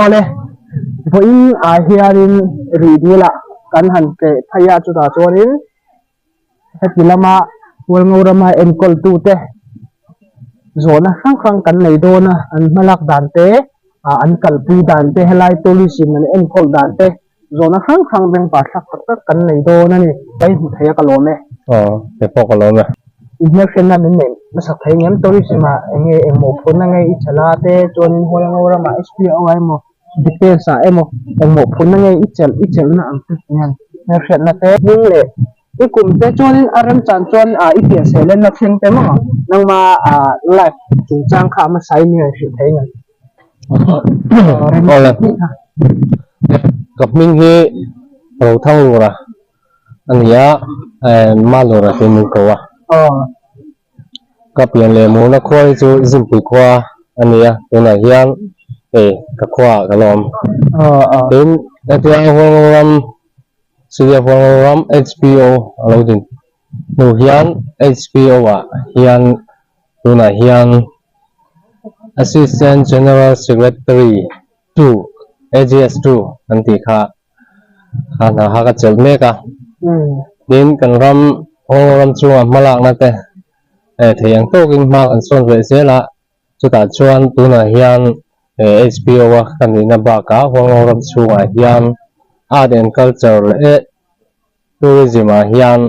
ole po in a hianin ridila kan han ke phaya chu ta chorin hetilama walngorama enkol tu te zona khang kan nei dona an malak dan te an kalpui dan te helai tourism an enkol dan te zona khang beng pa thak tak kan nei dona ni pai thaya kalome te po kalome information na min nei masak thai ngem tourism a nge engmo phun na ngai ichala te chonin walngorama SPO ai mo details a emo engmo phun na ngai ichel na ang te nyan information na te ning le ikum te chonin aram chan chon ipia selen na thing te mo nang ma life chung chang kha ma sai ni shi thai ngan ole kapming hi ro thang lura ania malura te mu ko wa kapian le mu na khoi chu zimpi khwa ania tuna hian ka khwa kalom tin atia horam Sudia Program HPO Alaudin nu hian HPO wa hian tuna hian Assistant General Secretary 2 AGS2 anti kha na ha ka chel me ka din kan ram chunga malak na te theyang to king ma an son ve se la chuta chuan tuna hian HPO wa kan ni na ba ka ram chunga hian art and culture tourism hian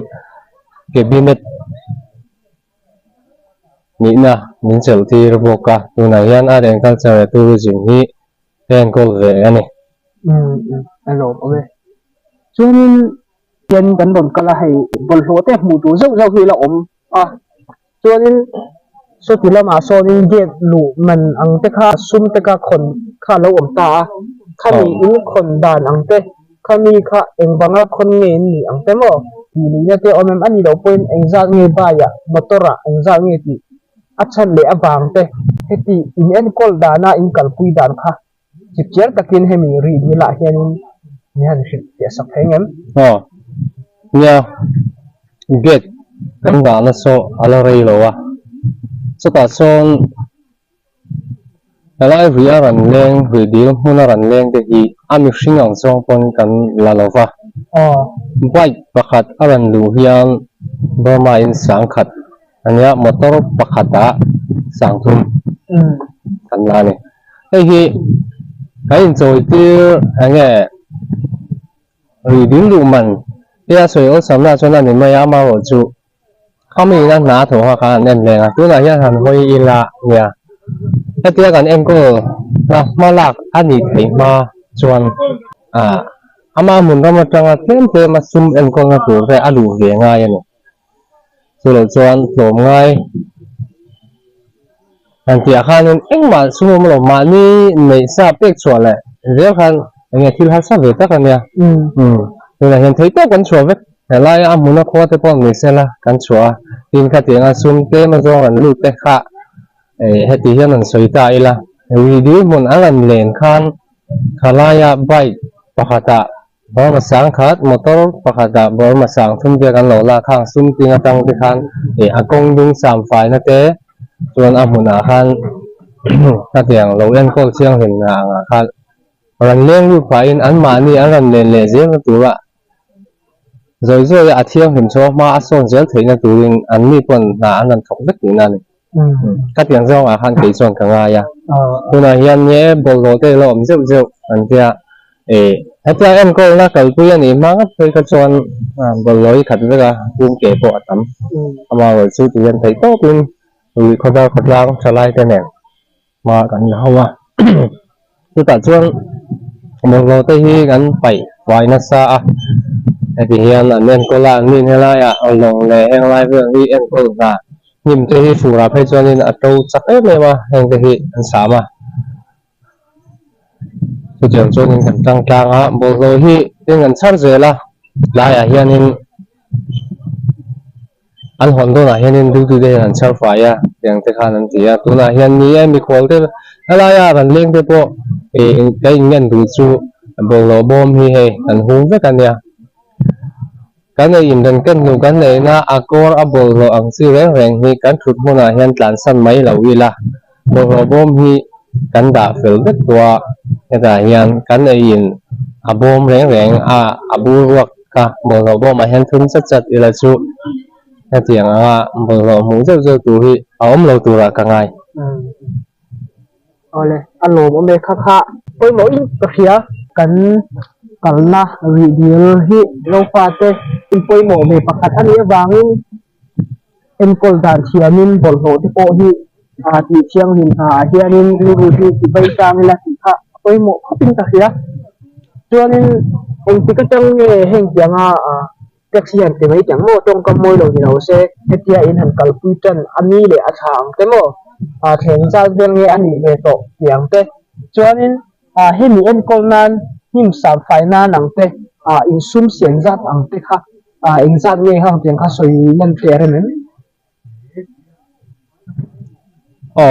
cabinet ni na min chel ti roka tuna hian art and culture tourism hi ten kol ve ani alo obe chunin yen kan don kala hai bol ho te mu tu zau hi la chunin so tilama sonin get lu man ang te kha sum te ka khon kha lo ta khami in khon dan ang te khami kha engbanga khon nge ni ang te mo ni ne te omem ani lo point engzang nge ba ya motora engzang nge ti achan le abang te heti in en kol dana in kalpui dan kha chipcher takin hemi ri ni la hianin ni han shit ya sak hengem nya get kan da na so ala rei lo wa so ta son alai ria ran leng ri dil huna ran leng te hi ami hringang chong pon kan la lova bike pakhat aran lu hian Burma in sang khat ania motor pakhata sang thum kan la ni hi kai enjoy tir ange ri dil lu man ya soi o samna chona ni maya ma ro chu khami na na tho ha ka nen le tu na ya han hoi ila ya hetia kan engko na malak ani thei ma chuan ama mun ra ma tanga te ma sum engko na tu re alu ve nga ya ni so lo chuan tlom ngai an tia khanin engma sum lo ma ni nei sa pek chwa le re khan nge thil ha sa ve ta kan ya tuna hian thấy tốt kan chua vek helai amuna kho te pon ni sela kan chua tin kha tinga sum te ma zong an lu te kha heti hian an soita ila wi di mun alan len khan khalaya bike pakhata bor ma sang khat motor pakhata bor ma sang thum te kan lo la khang sum tinga tang te khan akong dung sam fai na te chuan amuna khan kha tiang lo en kol chiang hin na nga khan ran leng lu fa in an ma ni an ran len le je na tura rồi à thiêng hình số mà son dễ thấy là tụi anh mi còn là anh làm thọc đất như này các tiếng rong à han kỹ son càng ai à tụi này hiện nhé bộ đồ tê lộn rượu anh kia hết ra em cô là cái quy anh ấy mang cái son bộ lối thật với cả cũng kể bộ tắm mà rồi sư tụi anh thấy tốt luôn rồi có ra trở lại cái này mà cảnh không à tôi cả chuông một lô tê hi gắn bảy vài nó xa thì hiện là nên có là nên hay là ở lòng này hay là vừa đi em có là nhìn thấy phù hợp hay cho nên là trâu chắc hết này mà hàng cái hiện sáng mà tôi chẳng cho nên cần tăng á bộ rồi hi nên cần sát rồi là lại à hiện nên anh hoàn toàn là hiện nên đủ từ đây là sao phải à chẳng thể khả năng gì à tôi là hiện ní em bị khổ thế là à cần lên thế bộ cái nhân đủ chú bộ lỗ bom hi hay cần hú với cái này cái này in đơn cân nhiều cái này na akor abol lo ang si reng hi kan thut mona hian tlan san mai lo ila bo bom hi kan da fel vet tua แต่ยังกันไอ้ยินอาบอมแรงอาบูรักค่ะบอลเราบอมาเห็นทุนจัดอีละชุแต่เตียงบอลเราหมูเจ้าตัวที่เอาเราตัวละกังไงเอาเลยอารมณ์มันค่ะไปหมออินกระเทียกันกันนะวิดีโอที่เราฟาเตอินไปหมอเมย์ประกาศอันนี้วางเอ็นกอลดานเทียนินบอลโหที่โปที่ที่เชียงหินเฮียนินรูที่ใบตามิลาสิค่ะไปหมอเขาเป็นกระเทียจวนนี้เอ็งที่ก็จังเฮงยังแท็กซี่อันที่ไม่จังโมตรงกับมวยเราที่เราเซ่เทียอินหันกัลปุจันอันนี้เลยอาชางแต่โมเห็นใจเรื่องนี้อันนี้เลยโตอย่างเต้จวนนี้ให้มีเอ็นกอลนั้นหิมสามไฟหน้าหนังเต้อินซุ่มเสียงจัดอังเต้ค่ะเอ็งจัดเนี่ยค่ะเพียงค่ะสวยมันเปลี่ยนเลยอ๋อ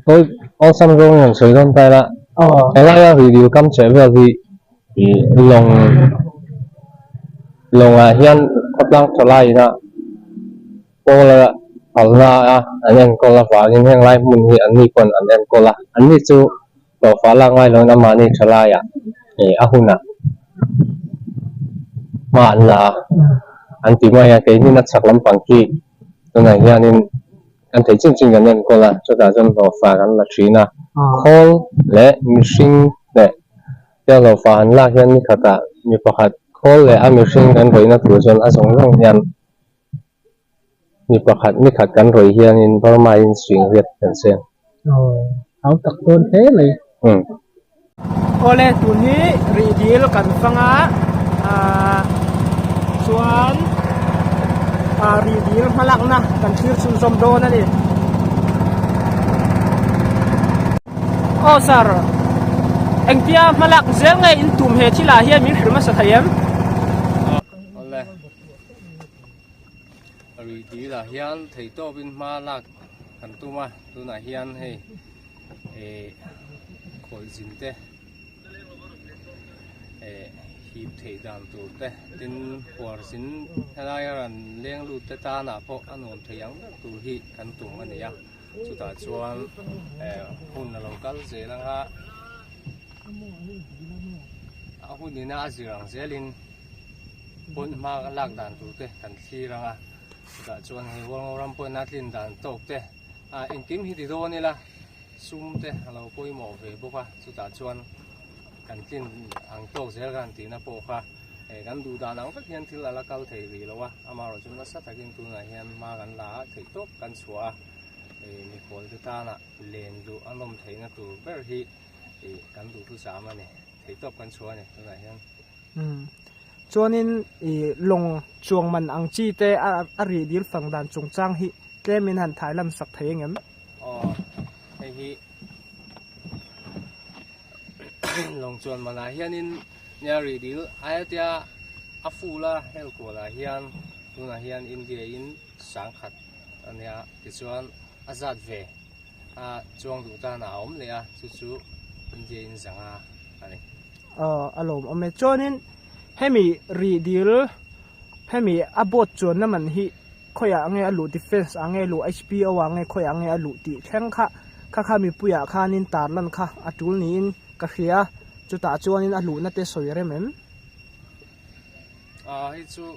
ก็เอาสำรองอย่างสวยต้นไปละแต่ละอย่างวิดีโอคำเฉพาะที่ลงเฮียนกำลังจะไล่นะโอ้ละเอาละอันนี้ก็ละฟ้ายังไล่มุนที่อันนี้คนอันนี้ก็ละอันนี้จู่เราฟ้าล่างไล่แล้วน้ำมันนี่จะไล่หุ่นมาอันละอันที่มาอย่างนี้นักสักลำปังกี้ตัวไหนเนี่ยนี่อันที่จริงๆกันเนี่ยก็ละจะได้จนเราฟ้ากันละชีนะcall และ machine และเดี๋ยวเราฟ้าละเฮียนนี่ขนาดมีประคัด call และ machine กันเลยนะตัวจนสองเรื่องยันมีประคัดมีขัดกันเลยเฮียนินเพราะมาอินสิงเรียดเป็นเสียงเอาตักโดนเทเลยโอเลตัวนี้รีดีลกันฟังส่วนรีดีลมาลักนะกันชื่อซุนซอมโดนั่นเองโอ้สาร์เอ็งเปียมาลักเสียงไงอินตุมเฮชิลาเฮียมีหรือมาสักยังรีดีละเฮียนถือโตบินมาลักกันตัวมาตัวไหนเฮียนให้คนจินเตฮีบถือดันตัวเตดินหัวสินอะไรกันเลี้ยงลูกเตตาหน้าพออันนู้นถือยังตัวฮีกันตัวมันเนี่ยสุดท้ายชวนหุ่นเราก็เสียแล้วฮะหุ่นนี่น่าเสียงเสียลินหุ่นมาลักดันตัวเตกันที่แล้วฮะแต่ชวนให้วงรำพูนัดลินดันตกเตะอินกิมฮิติโดนี่ละซุ่มเตะเราคุยหมอเฟบุกะสุดท้ายชวนกันลินอังโตเสียกันตีน่ะโปค่ะกันดูดานังก็เห็นที่ละกัลเทวีแล้ววะอามาเราจนว่าสัตว์กินตัวไหนเห็นมากันละถือตกกันชัวมีคนที่ตาน่ะเลี้ยงดูอารมณ์เทน่ะตัวเบอร์ที่กันดูทุกสามอันเนี่ยถือตกกันชัวเนี่ยตัวไหนเห็นจวนนี้ลงช่วงมันอังจีเตอรีดิลฝั่งด้านจงจ้างฮิเกมินหันถ่ายลำสักเทงเอ็มไอ้ฮิลงจวนมันเฮียนินเนี่ยรีดิลไอ้เดียอาฟูล่าเฮลกัวล่ะเฮียนตัวน่ะเฮียนอินเดียอินสังขัดอันเนี้ยที่ชวนอาซาดเวจวงดูตาหนาวเลยจู่ๆอินเดียอินสังอันนี้อารมณ์อเมจวนนี้ให้มีรีดิลให้มีอับบทจวนนั่นมันฮิคอยอังเงอลูดิเฟนส์อังเงอลู HPO อังเงคอยอังเงอลูตีแข่งข้ามีปุยาข้านินตาลันข้าอัตุลนี้กะเขียจุดตาจวนนี้อลูนั่นเตสวยเรมันให้จู่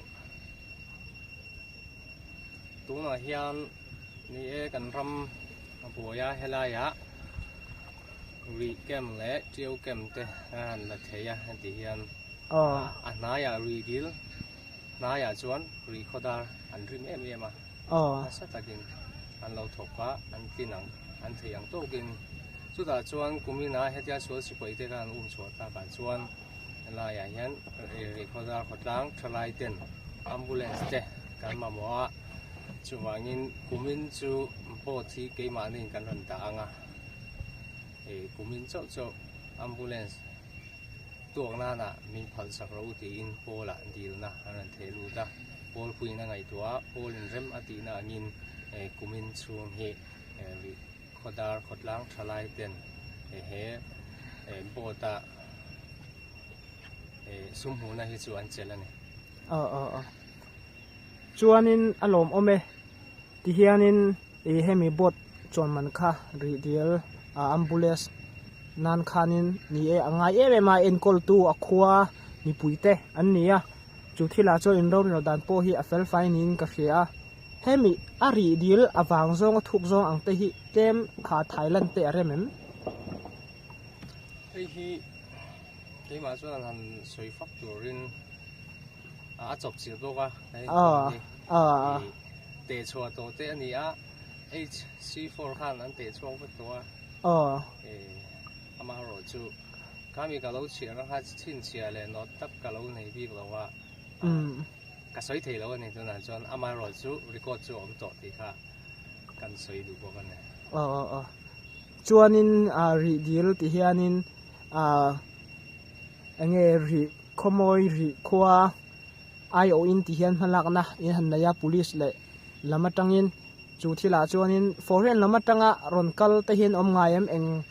ตัวน่ะเฮียนนี่กันรำปัวยาเฮลายะรีเกมและเจียวเกมเตะละเทียอันที่เฮียนนายรีดิลนายจวนรีคอดาร์อันริมมาสัตว์กินอันเราถกว่าอันกินอันเทียงโตกินสุดท้ายจวนกุมินาเฮียชัวสิบปีเท่านั้นชัวตาบันจวนนายเฮียนรีคอดาร์ขดล้างทลายเต็นอัมบูเลนส์เตะกันมาบอกว่าจวนงินกุมินจูโปที่เกี่ยมานี่กันรันตางกุมินเจ้าอัมบูเลนส์ตัวนั้นน่ะมีพันสักรู้ที่อินโพละดีลนะอันนั้นเทลูตาโพลคุยนั่งไงตัวโพลเริ่มอดีน่ะงินกุมินช่วงเหขดาร์ขดล้างทลายเต็นโบตาสุ่มหูน่ะที่ชวนเจริญเนี่ยชวนนินอารมณ์อเมที่เฮียนินให้มีบทจวนมันค่ะรีเดียล ambulance nan khanin ni e angai e ma en kol tu akhwa mi puite an nia chu thila cho in ro dan po hi a fel fine in ka khia hemi ari dil awang zong thuk zong ang te hi kem kha Thailand te remem hi cái mà cho là suy phát turin chụp chiếu đâu cả để cho tổ tế anh á HC4 khan anh để cho vật đó mà rồi chú kami cái lâu chuyện nó hay xin chuyện này nó tập cái lâu này đi rồi à cái suy thì lâu này tôi nói cho anh mà rồi chú record cho ông tổ thì cả cần suy đủ bao nhiêu này chuanin ri deal ti hianin ange ri khomoi ri khwa ai o in ti hian halak na in han ya police le lamatangin chu thila chuanin foreign lamatanga ronkal te hin om ngayam eng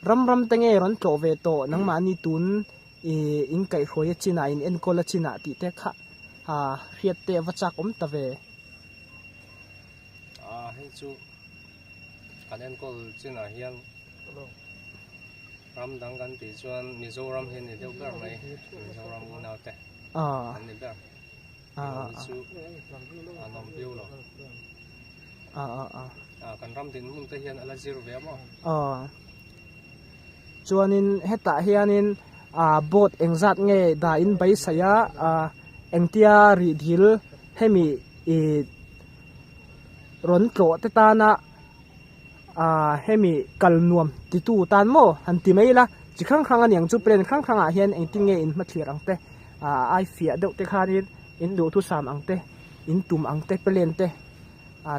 ram tenge ron tlo ve to nangma ni tun in kai khoya china in en kola china ti te kha riat te wachak om ta ve hay chu kanen kol china hian ram dang kan ti chuan Mizoram hin ni deuh ber mai Mizoram u nau te an ni ber chu anom biu lo kan ram tin mun te hian ala zero ve mo chuanin heta hianin bot engzat nge da in bai saya engtia ri dhil hemi ron tlo te ta na hemi kalnuam ti tu tan mo han ti mai la chi khang khang an yang chu pren khang khang a hian eng ti nge in ma thlir ang te ai fia deuh te khanin in du thu sam ang te in tum ang te pelen te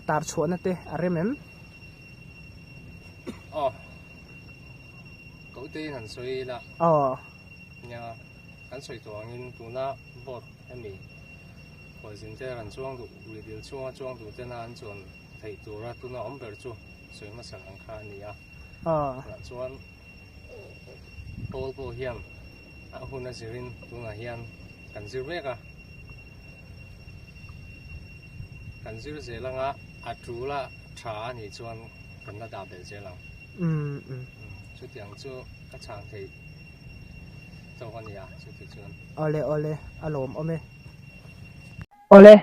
tar chhona te aremem cậu tê hẳn suy là nhà hắn suy toang in tu na bot em mi hồi xin thế hẳn chuang đủ vì điều chuang đủ thế nào chuan thầy tu ra tu na ông bер chu suy mà sang ang kha ni là chuan tol po hiam hun na sirin tu na hian kan zir vek kan zir ze langa tru la tha ni chuan kan na da bel ze lang chú tiếng chú các chàng thì cho con gì chú thì chưa ole alom ome ole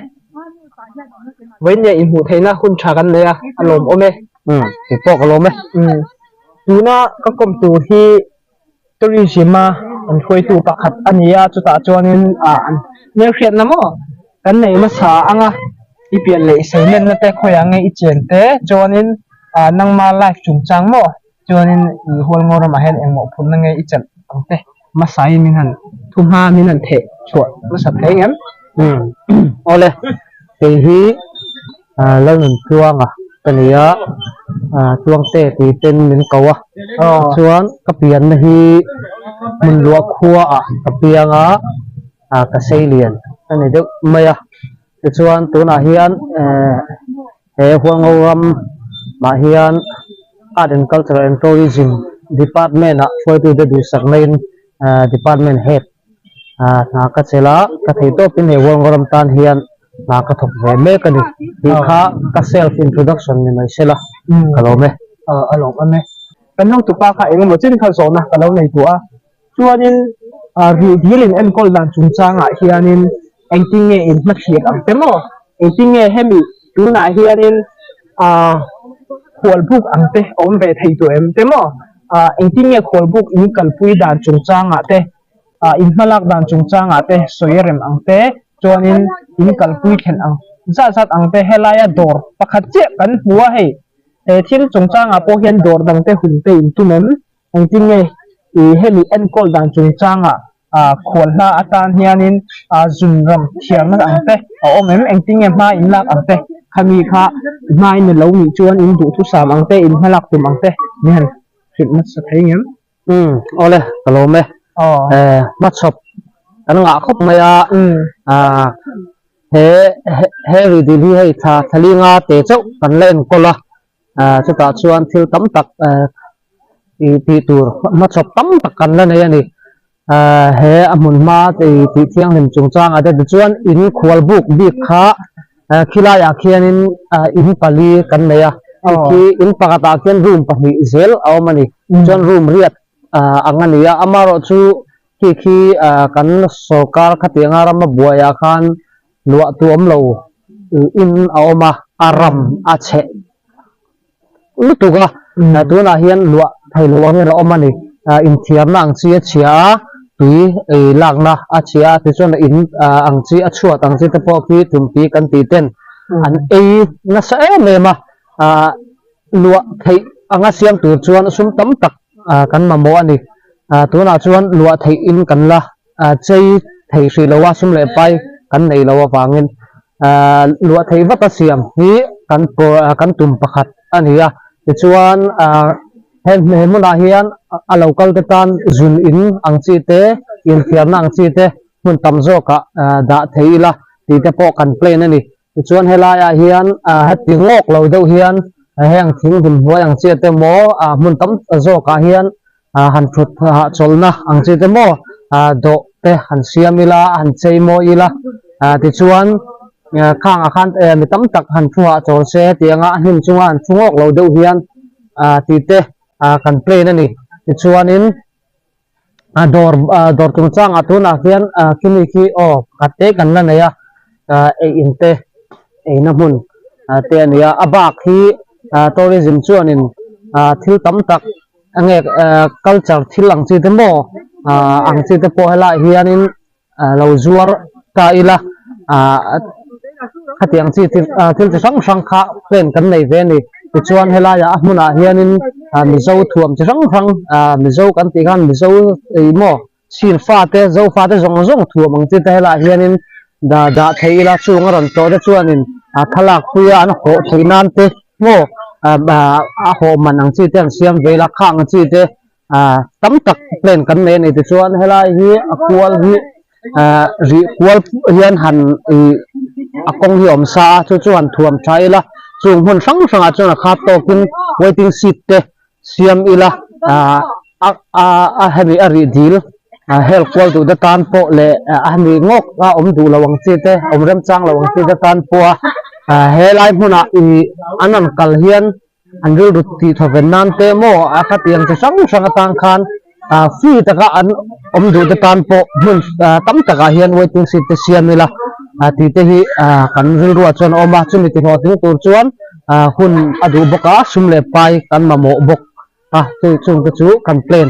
với nhà in hụt thấy na khun tràกันเลยalom ome thì bỏ alom ấy tu na các công tu hi tourism anh khơi tu bạc hạt anh ya chú ta cho nên nếu hiện nằm cái này mà xả anh ipian lệ xây nên nó te khơi anh ấy chuyện te cho nên nang ma life chung chang mo cho nên hol ngor ma hen eng mo phun na ngai ichan angte ma sai min han thum ha min han the chuat ma sa thei ngam ole thì hi lâu mình chuang tania chuang te thì tên mình cầu chuan kapian hi mình lua khua kapiang ka sei lian ani deuh mai chuan tuna hian he huang ngam ma hian Art and Culture and Tourism Department for to the Saknain Department Head na ka chela ka thei to pin he wong ram tan hian na ka thok ve me ka ni hi kha ka self introduction ni mai sela kalo me along ame kanong tu pa ka eng mo chin khal so na kalo nei tu chuanin ri dilin en kol dan chung changa hianin engting nge in ma thiak am temo engting nge hemi tu na hianin khol buk angte om ve thei tu em temo engting nge khol buk in kalpui dan chung changa te in malak dan chung changa te soyerem angte chuanin in kalpui khen ang zat angte helaya dor pakhat che kan huwa hei thil chung changa po hian dor dang te hun te in tumem engting nge hemi en kol dan chung changa khol na atan hianin zunram thiarna angte omem engting nge ma in lak angte khami kha mai ne lo ni chuan in du thu sam angte in halak tum angte ni han khitmat sa thei ngem ole kalo me mat shop an nga khop maya he ri di hi hei tha thalinga te chau kan len kola chuta chuan thil tam tak ti tur mat shop tam tak kan la nei ani he amun ma te ti thiang lim chung chang ade chuan in khwal buk bik kha khilaya khianin in pali kan neya ki in pakata kian room pahnih zel a awm ani chuan room riat ang ani a amaro chu khi kan sarkar khatianga rama buaya khan lua tuam lo in a awma aram a che lutuka tuna hian lua thailo nge ra awm ani in thiamna ang chi a chia tui lakna a chia ti chuan in ang chi a chhuat ang chi te pawh khi tumpi kan ti ten an ei na sa mema lua thei anga siam tur chuan sum tam tak kan mamo ani tuna chuan lua thei in kan la chei thei hri lowa sum le pai kan nei lowa wangin lua thei vata siam hi kan tum pakhat ania ti chuan hen muna hian a local te tan zun in ang chi te in thiamna ang chi te mun tam zoka da theila ti te pawh kan plan ani ti chuan helaya hian hati ngok lo deuh hian heng thing him huai ang chi te mo mun tam zoka hian han thut cholna ang chi te mo do te han siamila han cheimo ila ti chuan khang akhan mi tam tak han thuwa chol se tianga him chunga an thungok lo deuh hian ti te kan play na ni ti chuanin dor tung chang atuna hian kini ki kate kan la neya inte na mun te ania abak hi tourism chuanin thil tam tak ange culture thilang chi te mo ang chi te po hala hianin lo zuar ka ila khatiang chi thil chi sang sang kha pen kan nei ve ni ti chuan helaya hmuna hianin mizo thuam chi sang sang mizo kan ti khan mizo mo sin fa te zo fa te zong zong thuam ang chi te hela hianin da theila chung ran to te chuanin thalak puya an ho theinan te mo a ho man ang chi te ang siam vela khang chi te tam tak plan kan ne ni ti chuan hela hi akwal hi ri kwal hian han akong hi om sa chu chuan thuam thaila chung hun sang sang a chuan kha to kin waiting seat te siam ila hemi ari dil hel kwal tu da tan po le hemi ngok om du lawang chi te om rem chang lawang chi da tan po helai huna anan kal hian an ril ru ti thoven nan te mo khatiang chi sang sang atang khan free taka an om du da tan po hun tam taka hian waiting seat te siam ila ti te hi kan ril ru chuan oma chumi ti ho ting tur chuan hun adu boka sum le pai kan mamo bok chu chung te chu kan plan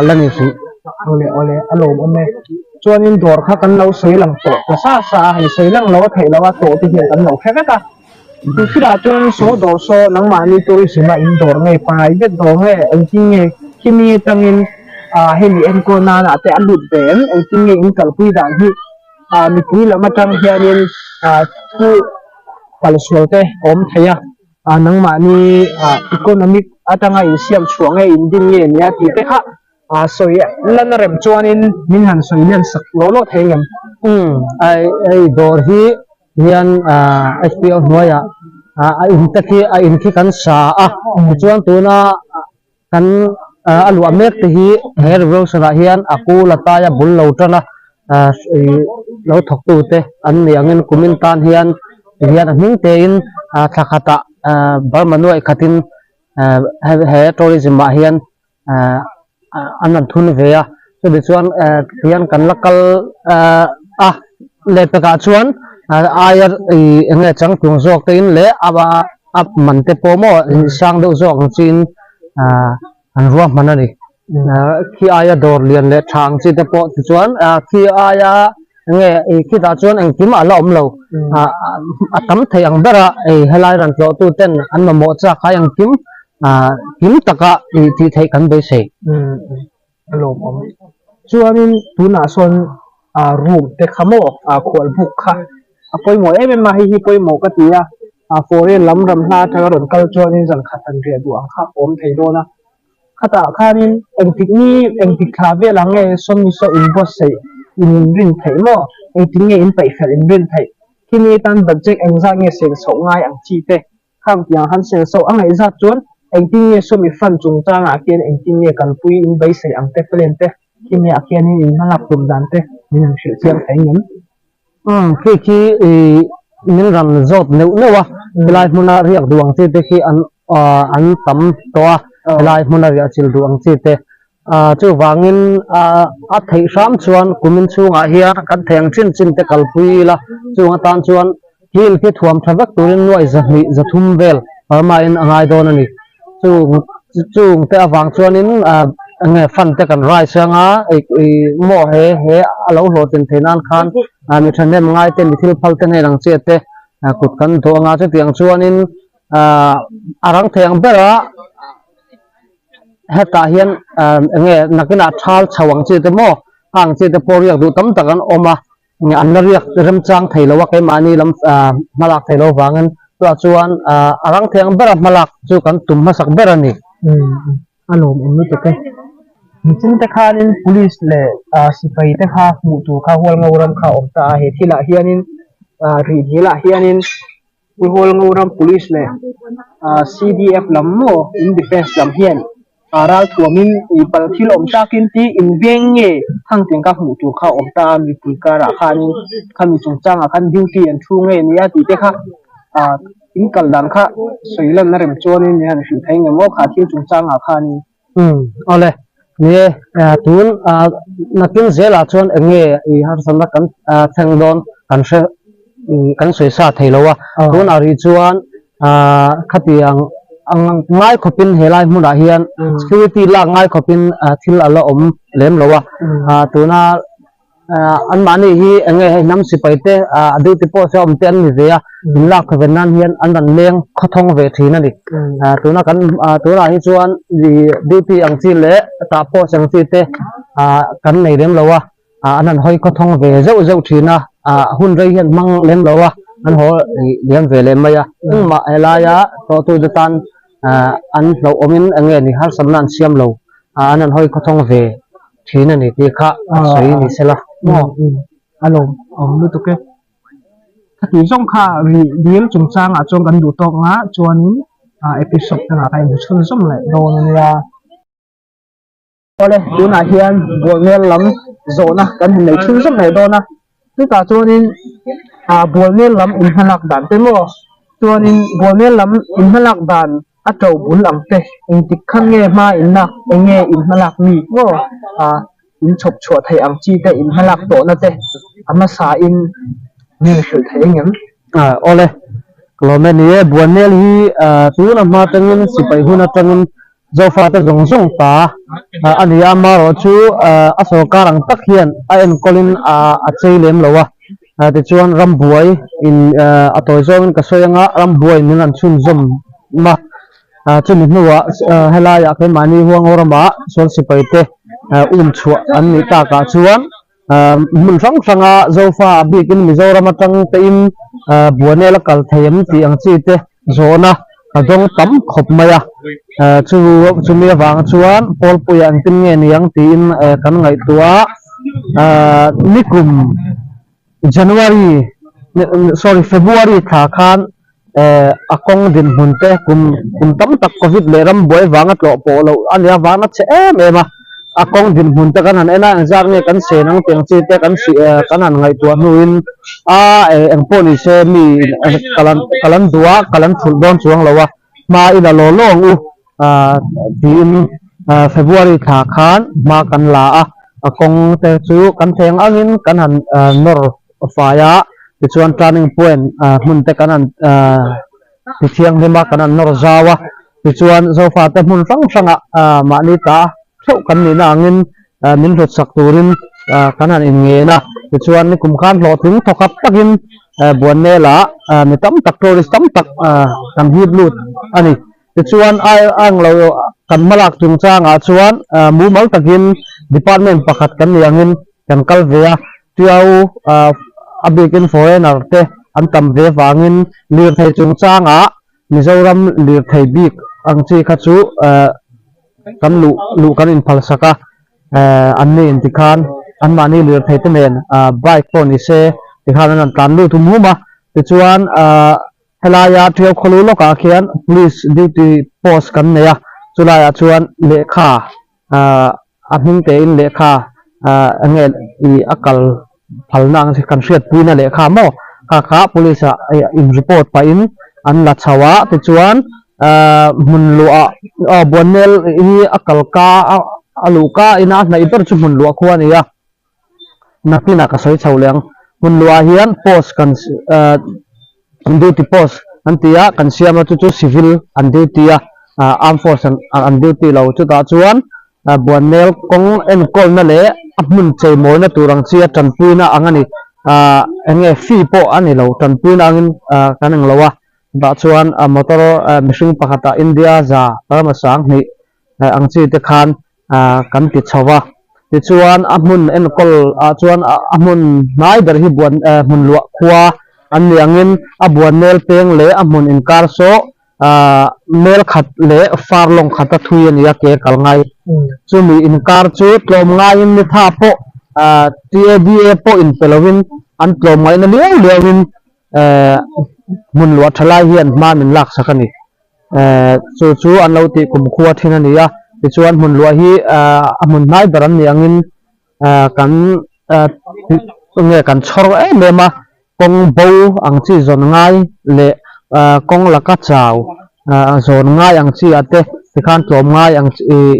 lani si ole alom ome chuan in dor kha kan lo seilang to sa hi seilang lo thei lawa to ti hian kan lo kheka ta tu sira chuan so dor so nang mani tourism in dor nge pai bet dor nge engking nge kimi tangin hemi en ko na na te alut ben engking nge in kalpui dan hi mi pui lama tang hianin chu palsualte om thaya nang mani economic atanga in siam chuanga in ding nge nia ti te kha soi lan rem chuanin min han soi len sak lo thengam ai dor hi hian SPO hnuaya in taki in ki kan sa chuan tuna kan alu amek te hi her ro sara hian aku lataya bul lo tana lo thok tu te an niangin kumin tan hian hing te in thakata barmanoi khatin he tourism ma hian anan thun veya so de chuan hian kan lakal le peka chuan ayar enge chang tung zok te in le ap man te pomo sang de zok chin an ruam manani khi aya dor lian le thang chi te po chuan khi aya nge khi ta chuan ang kim ala om lo atam theyang bera helai ran to tu ten an mo cha khayang kim taka ti thei kan be se alom om chuanin tuna son room te khamo khol buk kha apoi mo em ma hi poi mo ka tia foreign lam ram hla thaga ron kal chuanin zan khatan ria du ang kha om thei do na khata khanin engtik ni engtik kha ve lang nge som ni so in boss sei in rin thei mo engtik nge in pai fel in rin thei kini tan budget engza nge seng so ngai ang chi te khang piang han seng so ang ai za chuan engting nge so mi fan chung changa kian engting nge kan pui in bai sei ang te plan te kini akian in hanga pum dan te min hri chiang thei ngam ki min ram zot neu newa life muna riak duang te khi an อันตั้มตัวลายมันอะไรจิลดูอังจีเตจู่วางินอัฐิสามชวนกุมินชูงาเฮียกันแทงชินเตกัลปุยละจู่งตานชวนฮิลที่ถ่วมทวักตัวน้อยจะทุ่มเวลมาอินง่ายโดนนี่จู่เตะวางชวนนินเงี้ยฟันเตกันไรเสียงไอ้โม่เฮเราโหลดเทนันคันมีทันเดมง่ายเต็มที่พัลเตนให้หลังเสียเตกุดกันตัวงาจะเตียงชวนนินรังเทียงเบระเหตุเฮียนเงี้ยนักนาชาลชาวอังเจตโมอังเจตโปรยดูตั้มตะกันออกมาเงี้ยอันนั้นเรียกเริ่มจ้างไทยแล้วว่าใครมานี่ลำมาลักไทยแล้วว่างั้นตัวชวนรังเทียงเบระมาลักจู่กันตุ่มมาสักเบระนี่อารมณ์นี้ตัวแกมิจินเตคานิน police เลยสิไปเตคาหมู่ตัวข้าหัวงาวรำข้าออกตาเหตุที่ละเฮียนินรีดีละเฮียนินหัวงาวรำ police เลยCDF ลำโม in defense ลำเฮียนราทัวมินอีปัลที่ลมตากินตีอินเบียงเง่ทั้งเตียงกับหมู่ตัวข้าออกตามีปุยการะคานินข้ามีจงจ้างอาคันดิวตี้อันชูเง่เนี่ยตีเตคาอินกัลดันข้าสวยเล่นนั่นเริ่มโจนี่เนี่ยสิไทยเงี้ยโมข้าที่จงจ้างอาคานินเอาเลยนี่ตูนนักกินเจลาชวนเงี้ยอีฮาร์สันนักกันแทงโดนกันสวยสาไทยแล้ววะตูนอาริจวนขัดยังง่ายขบินเฮลัยมุดาเฮียน security ละง่ายขบินทิลอะไรเล่มแล้ววะตัวน่าอันมันนี่ฮีเงี้ยน้ำสิไปเตะดูที่พ่อชอบเต้นนี่เสียหินลักขบินนั่นเฮียนอันนั้นเลี้ยงขทงเวทีนั่นดิตัวน่ากันตัวน่าฮิจวนดูที่อังซีเละตาพ่อสังซีเตะกันในเล่มแล้ววะอันนั้นห้อยขทงเวเจ้าทีน่ะหุ่นไรเฮียนมั่งเล่มแล้ววะอันหัวเลี้ยงเวเล่มไหมอ่ะมาเอลายะตัวดูตันอันเราอมินเงี้ยนี่ฮาร์สำนักเสียมเราอันนั้นห้อยขทงเวทีนั่นนี่ที่ข้าสวยนี่เสละอารมณ์รู้ตัวแกถ้าที่ช่องข้าเรียลจงจ้างจงกันดูตรงจวนเอพิโซดต่างๆในช่วงสมัยโดนนี่ละก็เลยดูน่าเฮียนบัวเงินล้ำโซนะกันเห็นในช่วงสมัยโดนนะที่ตาจวนนี้บัวเงินล้ำอินทนักดันเต็มหมดจวนนี้บัวเงินล้ำอินทนักดันอัตโตบุญหลังเตะอินติดขั้นเงี้ยมาอินนักเงี้ยอินทนักมีก็อินฉกฉวดไทยอังจีเตะอินทนักโตนะเตะอามาสาอินเนี่ยสุดไทยเงี้ยโอเลยกลัวไม่เนี่ยบัวเงินฮีตัวนั้นมาตั้งเงินสิไปหุ่นตั้งเงินเจ้าฟ้าจะส่งตาอันนี้อามารอชูอโศการังตักเฮียนไอเอ็นคอลินอัจฉริเลมเลวะแต่ชวนรำบวยอินอัตโตจอมินกษยังรำบวยนี่นั่นชุนจมมาชุนนี่ว่าเฮลายาเคมานีห่วงรำบะส่วนสิไปเตชัวอันนี้ตากาชวนมุนฟังสังเจ้าฟ้าบิกินมิโซรามาตั้งเต็มบัวเนลกัลเทียมที่อังซีเตโซนะดงตั้มขบมายชูมีวางชวนพอลปุยอันเป็นเงี้ยนี่ยังตีนกันไงตัวนิคุม January sorry February ท่าคันakong din hunte kum tam tak covid leram boy wangat lo polo ania wangat che ema akong din hunte kan han ena anjar ne kan se nang teng chi te kan si kan han ngai tua nuin eng poni se mi kalan dua kalan fuldon chuang lawa ma ina lo long u din February tha khan ma kan la akong te chu kan theng angin kan han nor faya ti chuan turning point mun te kan han ti thiang hema kan han nor zawa ti chuan zofa te mun fanga ma ni ta thau kan ni na angin min rot sak turin kan han in nge na ti chuan ni kum khan lo thing thokap takin buan ne la mi tam tak tourist tam tak kan hi blut ani ti chuan ai ang lo kan malak chung changa chuan mu mal takin department pakhat kan liangin kan kalvea tiau abikin foreigner te an tam ve wangin lir thai chung changa mizoram lir thai bik ang chi kha chu kan lu kan in phalsaka an ni intikhan an mani lir thai te men bike pon ise tikhan an tan lu thum huma ti chuan helaya thio kholu loka khian police duty post kan neya chulaya chuan lekha ahming te in lekha angel I akal phalnang se kan hriat puina lekha mo kha police in report pa in an la chawa ti chuan mun lua bonel hi akalka aluka ina na itor chu mun lua khuwa ni ya nakina ka soi chawleng mun lua hian post kan duty post antia kan siama chu civil an duty a armed force an duty lo chu ta chuan bonel kong en kol na le mun chei mo na turang chia tanpuina angani enge fee po ani lo tanpuina angin kanang lawa ba chuan motor mihring pakhata India za tarma sang ni ang chi te khan kan ti chawa ti chuan amun en kol chuan amun nai dar hi buan mun lua khwa an liangin abuan nel peng le amun inkar so mel khat le farlong khata thuyen ya ke kalngai chumi inkar chu tlom ngai in ni tha po TADA po in pelowin an tlom ngai na lewin mun lua thalai hian ma min lak sakani chu an lo ti kum khuwa thina ni ya ti chuan mun lua hi amun nai daran ni angin kan nge kan chhor mema kong bo ang chi zon ngai le kong laka chaw zon ngai ang chi ate ti khan tlom ngai ang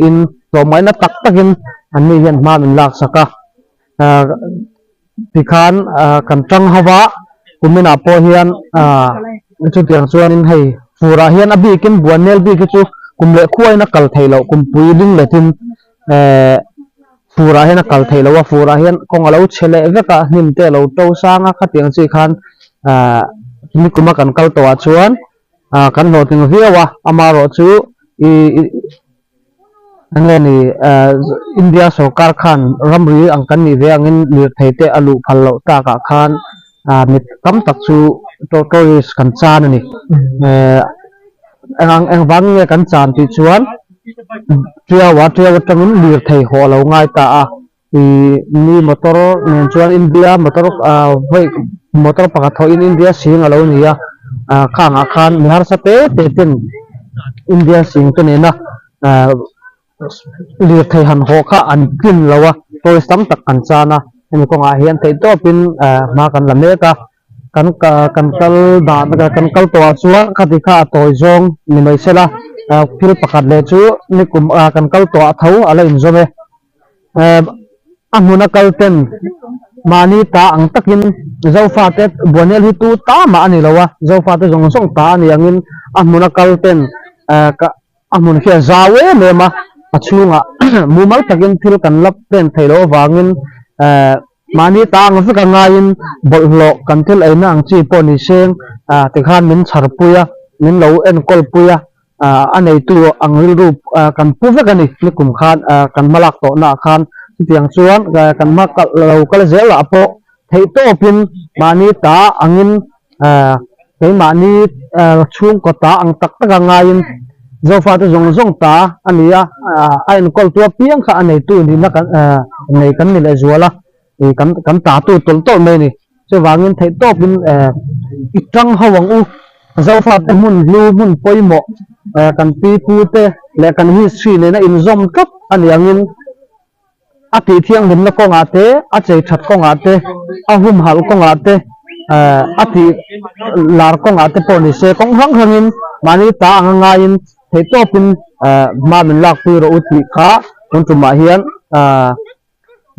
in tlom mai na tak takin an ni hian ma min lak saka ti khan kan tang hawa kumina po hian chu tiang chuan in hei fura hian abi kin buanel bi ki chu kumle khuai na kal theilo kum pui ding le tin fura hian kal theilo wa fura hian kong alo chele veka hnim te lo to sanga kha tiang chi khan ni kuma kan kal to chuan kan no ting hiawa amaro chu angeni India sarkar khan ramri ang kan ni ve angin lir theite alu phallo ta ka khan mit kam tak chu tourist kan chan ani ang wang nge kan chan ti chuan tiawa tamin lir thei ho lo ngai ta ni motor nen chuan India motor pakatho in India sing alo ni ya khanga khan mihar sa te ten India sing to ne na lir thei han ho kha an kin lawa tourist tam tak kan chana ani ko nga hian thei to pin ma kan lame ka kan kal da kan kal to chuwa khati kha toy zong ni mai sela phil pakhat le chu ni kum kan kal to thau ala in zome amuna kal ten mani ta ang takin zofa te bonel hi tu ta ma ani lawa zofa te zong song ta ani angin amuna kal ten ka amun khia zawe me ma achunga mumal takin thil kan lap ten thailo wangin mani tang su ka ngain bollo kan thil aina ang chi poni seng te khan min charpuya min lo en kol puya anei tu ang ril rup kan pu ve kan ni kum khan kan malak to na khan tiang chuan kan ma kal lo kal zel apo thei to pin mani ta angin thei mani chung ko ta ang tak tak ngain zofa te zong ta ania ain kol tua piang kha anei tu ni na kan nei kan ni le zuala kan ta tu tol tol me ni che wangin thei to pin itang hawang u zofa te mun lu mun poimo kan pi pu te le kan history ne na in zom kap ani angin ati thiang dim na ko nga te a chei that ko nga te a hum hal ko nga te ati lar ko nga te poni se kong hang hangin mani ta anga in thei to pin ma min lak pi ro uti kha kun tu ma hian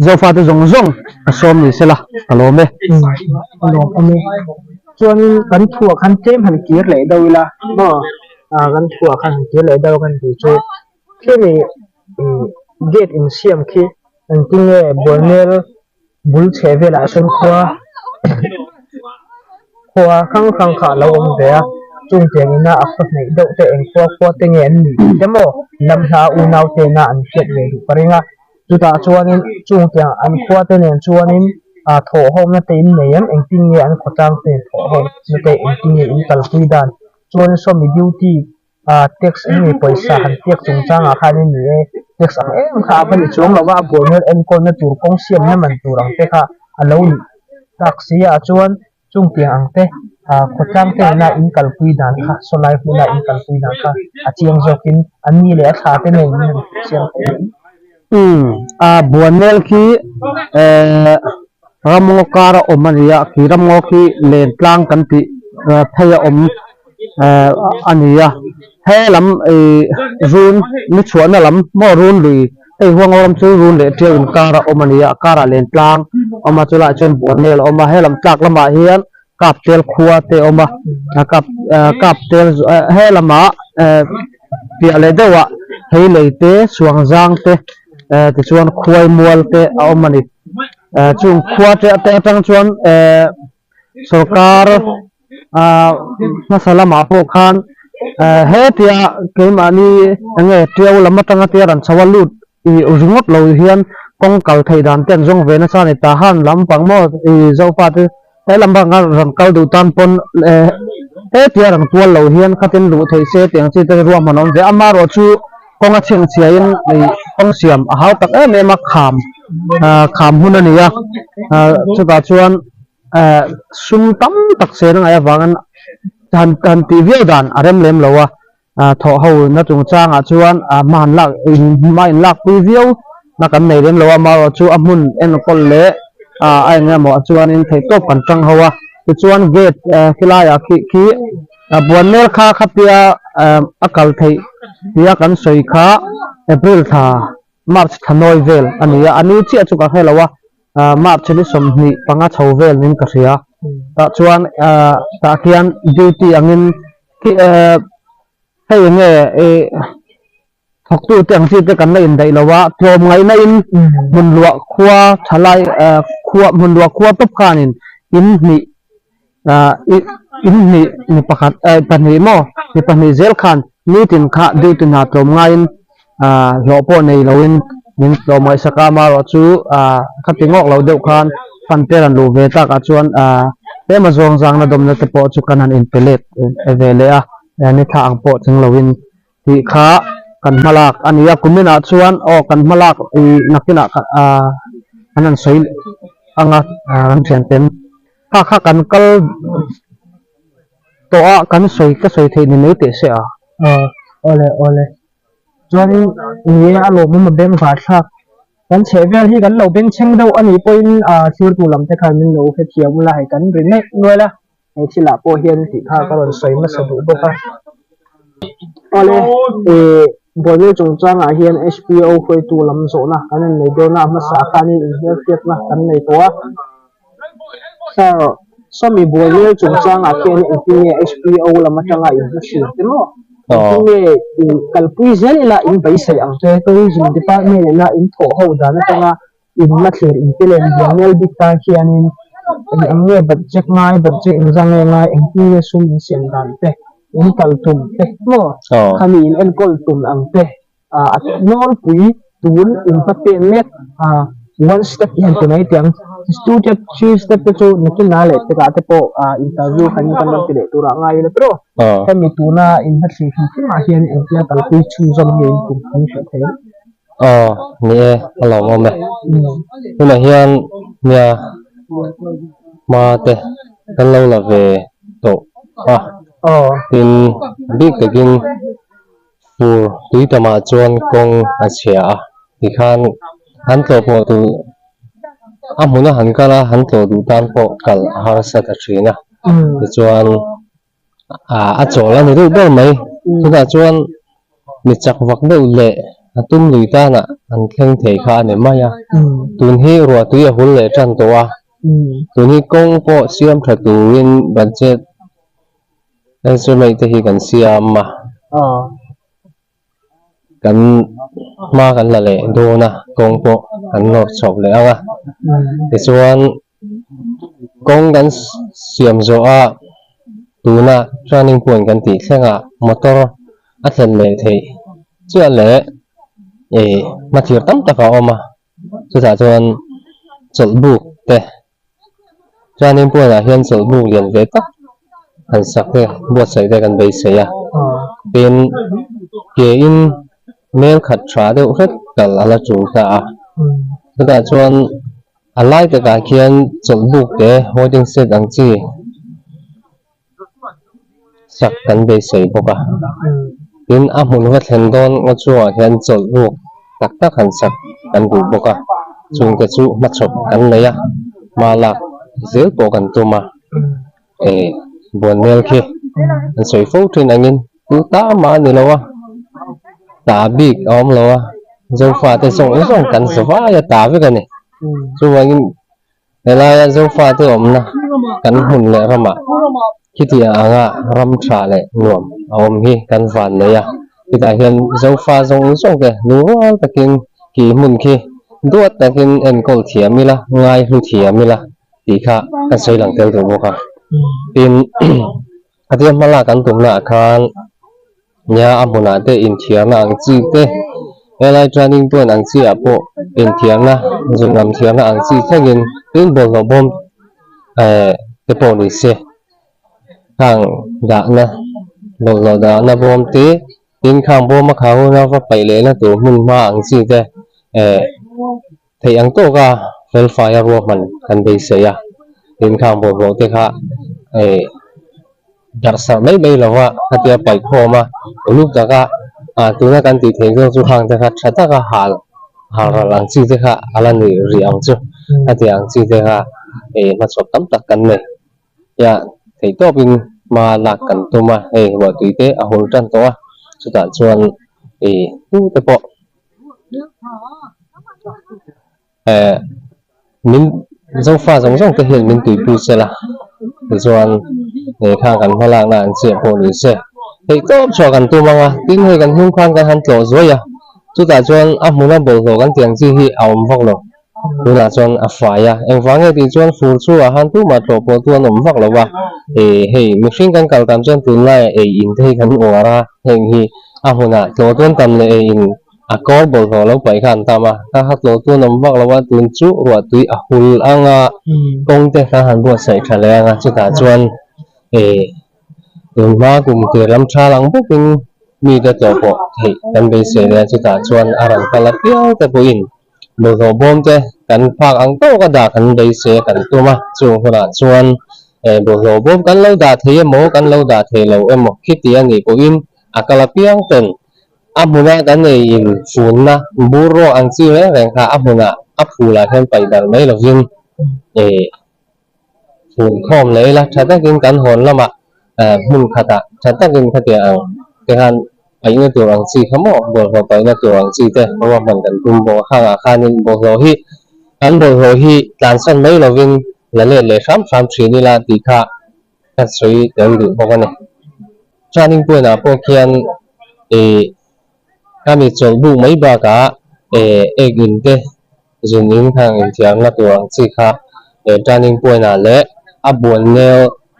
zofa te zong som ni sela alo me chuan kan thua khan tem han kir le doila no kan thua khan kir le do kan ti chu khini gate in siam khi an tinge bonel bul chevela son khwa khang kha lo om ve chung teng ina akhot nei do te eng khwa te nge an ni demo lam ha u nau te na an chet ve paringa chuta chuanin chung teng an khwa te nen chuanin tho hom na te in nei an eng ting nge an khotang te tho hom na te eng ting nge in kal pui dan chuan so mi duty tax ni paisa han tax chung changa khanin ni tax em kha ban chung lawa bonel en kon na tur kong siam na man turang te kha alo ni taxi a chuan chung tiang ang te khotang te na in kal pui dan kha so lai pu na in kal pui dan kha chiang zokin ani le tha te ne ni siam te bonel ki ramongo kara omania ki ramongo ki len tlang kan ti phaya om ania he lam run mi chuan lam mo run lui ei huang lam chu run le tia in kara omania kara len tlang oma chula chen bonel oma he lam tlak lama hian kap tel khuwa te oma kap tel he lama pia le dewa hei leite suang jang te ti chuan khuai mual te a omani chung khuwa te atang chuan sarkar masala ma pho khan he tia keimani ange tiau lama tanga tia ran chawalut I ringot lo hian kong kal thei dan ten jong ve na chani ta han lam pang mo I zo pa te he lam bang ran kal du tan pon he tia ran pual lo hian khatin lu thei se tiang chi te ruam manon ve amaro chu kong a cheng chia in nei kong siam a hau tak em em kham hun ania chu ta chuan sum tam tak se na ya wangan kan ti viau dan arem lem lowa tho ho na chung chang a chuan man lak mai lak pi viau na kan nei rem lowa ma chu amun en kol le ai nga mo chuan in thei top kan tang hawa chuan gate khilaya khi buan mel kha khapia akal thei tia kan soi kha april tha march thanoi vel ania ani chi chu ka helawa march ni somni panga chho vel nin ka ria ta chuan ta kian duty angin ki hei nge thok tu teng chi te kan in dai lawa trom ngai na in mun lua khuwa thalai khuwa mun lua khuwa top khanin in ni pakhat pani mo ni pani zel khan ni tin kha duty na trom ngai in lo po nei loin nin trom mai saka ma ro chu khatingok lo deuh khan fanteran lu ve ta ka chuan te ma zong jang na dom na te po chu kanan in pelet evele ni tha ang po chung lowin ti kha kan malak ania kumina chuan kan malak nakina anan soi anga an thianten kha kan kal to kan soi ka soi thei ni nei te se ole chuan ni a lo mu beng va thak kan chevel hi kan lo beng cheng do ani point sir tu lam te khan min lo he thiam la hai kan rin nei noila ei chila po hian ti kha ka ron soi ma sa du boka ole boile chung chang a hian SPO khoi tu lam zo na kan nei do na ma sa khani in hian fiat na kan nei to sa somi boile chung chang a hian in SPO lam atanga in si temo in kalpui zel ila in paisai ang te tourism department na in tho ho da na tanga in la thler in pelen bianel bikta hianin ang nge budget in zange ngai in ti sum in sian dan te in kaltum te mo khani in en kol tum ang te at nor pui tun in pape met one step yan tunai tiang student choose step to nakin na le te ka te po interview kan kan lang tile tura ngai na pero kami tuna in hat si ma hian in tia kalpui chu zom nge in tum kan se the ni alo mo me na hian nia ma te kan lo la ve to tin big takin fur tui tama chuan kong a chia ti khan han to po tu amuna han kala han to du tan po kal har sa ta thina ti chuan a chola ni ru be mai tu da chuan mi chak wak de le atum lui ta na an thleng thei kha ne maya tun hi ro tu ya hul le tran to wa tun hi kong po siam tha tu in budget estimate te hi kan siam ma kan ma kan la le do na kong po kan no chok le anga ti chuan kong kan siam zo a tuna training point kan ti thlenga motor a thlen le thei chuan le ma thir tam taka oma chu ta chuan chol buk te training point a hian chol buk lian ve tak kan sak te buat sai te kan bei se ya tin ke in mail khat thra de ret kal ala chu ta chu ta chuan alai te ka khian chol buk te holding set ang chi sak kan bei sei boka tin a mun wa thlen don nga chuwa hian chol buk tak tak han sak kan gu boka chung te chu ma chop kan leya malak zel po kan tuma bon mel khi an soi fo thin angin tu ta mà ni lo ta big om lo dâu pha te song song kan sa va ya ta ve kan ni chu wa in la ya dâu pha te om na kan hun le rama kiti anga ram tra le nuam om hi kan van le ya kita hian dâu pha song song ke nu takin ki mun khi duat takin en kol thiamila ngai hu thiamila ti kha kan sei lang tel tu bo ka tin atia mala kan tum na khan nya amuna te in thiam na ang chi te elai training point ang chi apo in thiam na junam thiam na ang chi thagin tin bol no bom te po ni se hang da na bol no da na bom te tin khang bom ma khau na va pai le na tu mun ma ang chi te thei ang to ka fel fire ro man kan be se ya tin khang bol ro te kha dar sa mai mai lawa hatia pai khoma uluk daga tuna kan ti thei chu hang te kha thata ka hal lang chi te kha ala ni ri ang chu hatia ang chi te kha ma chop tam tak kan ne ya thei to bin ma lak kan tu ma wa ti te a hol tan to chu ta chuan tu te po min dâu pha giống giống cái hiện min tùy pu se la chuan khang kan hala na an che po ni se hei top cho kan tu manga tin hei kan hung khang kan han tlo zoya chu ta chuan a hmuna bol ho kan tiang chi hi aum vak lo tu na chuan a fa ya eng fa nge ti chuan fur chu a han tu ma tlo po tu an om vak lo wa hei mi hring kan kal tam chuan tun lai in thei kan ora heng hi a hmuna tlo tuan tam le in a kor bol ho lo pai khan tama ka hat lo tu nam vak lo wa tun chu wa tui a hul anga kong te kha han bo sai thale anga chu ta chuan tun ma kum te lam tha lang bu pin mi da to po thei kan be se le chu ta chuan aran kala piao te po in bol ho bom te kan phak ang to ka da kan be se kan tu ma chu hona chuan bol ho bom kan lo da thei mo kan lo da thei lo emo khiti ani ko in akala piang ten amuna kan nei in phun na burro ang chi le reng kha amuna aphula khen pai dal mai lo vin phun khom le la thata kin kan hon lama mun khata thata kin khate ang ke han ai ne tu ang chi khamo bol ho pai na tu ang chi te wa man kan tum bo kha khanin bo ho hi kan bo ho hi tan san mai lo vin la le sam thri ni la ti kha ka sui tel du bo kan ne training point na po khian kami chol bu mai ba ka egin te jin in thang in thiam na tuang chi kha training point na le a bon ne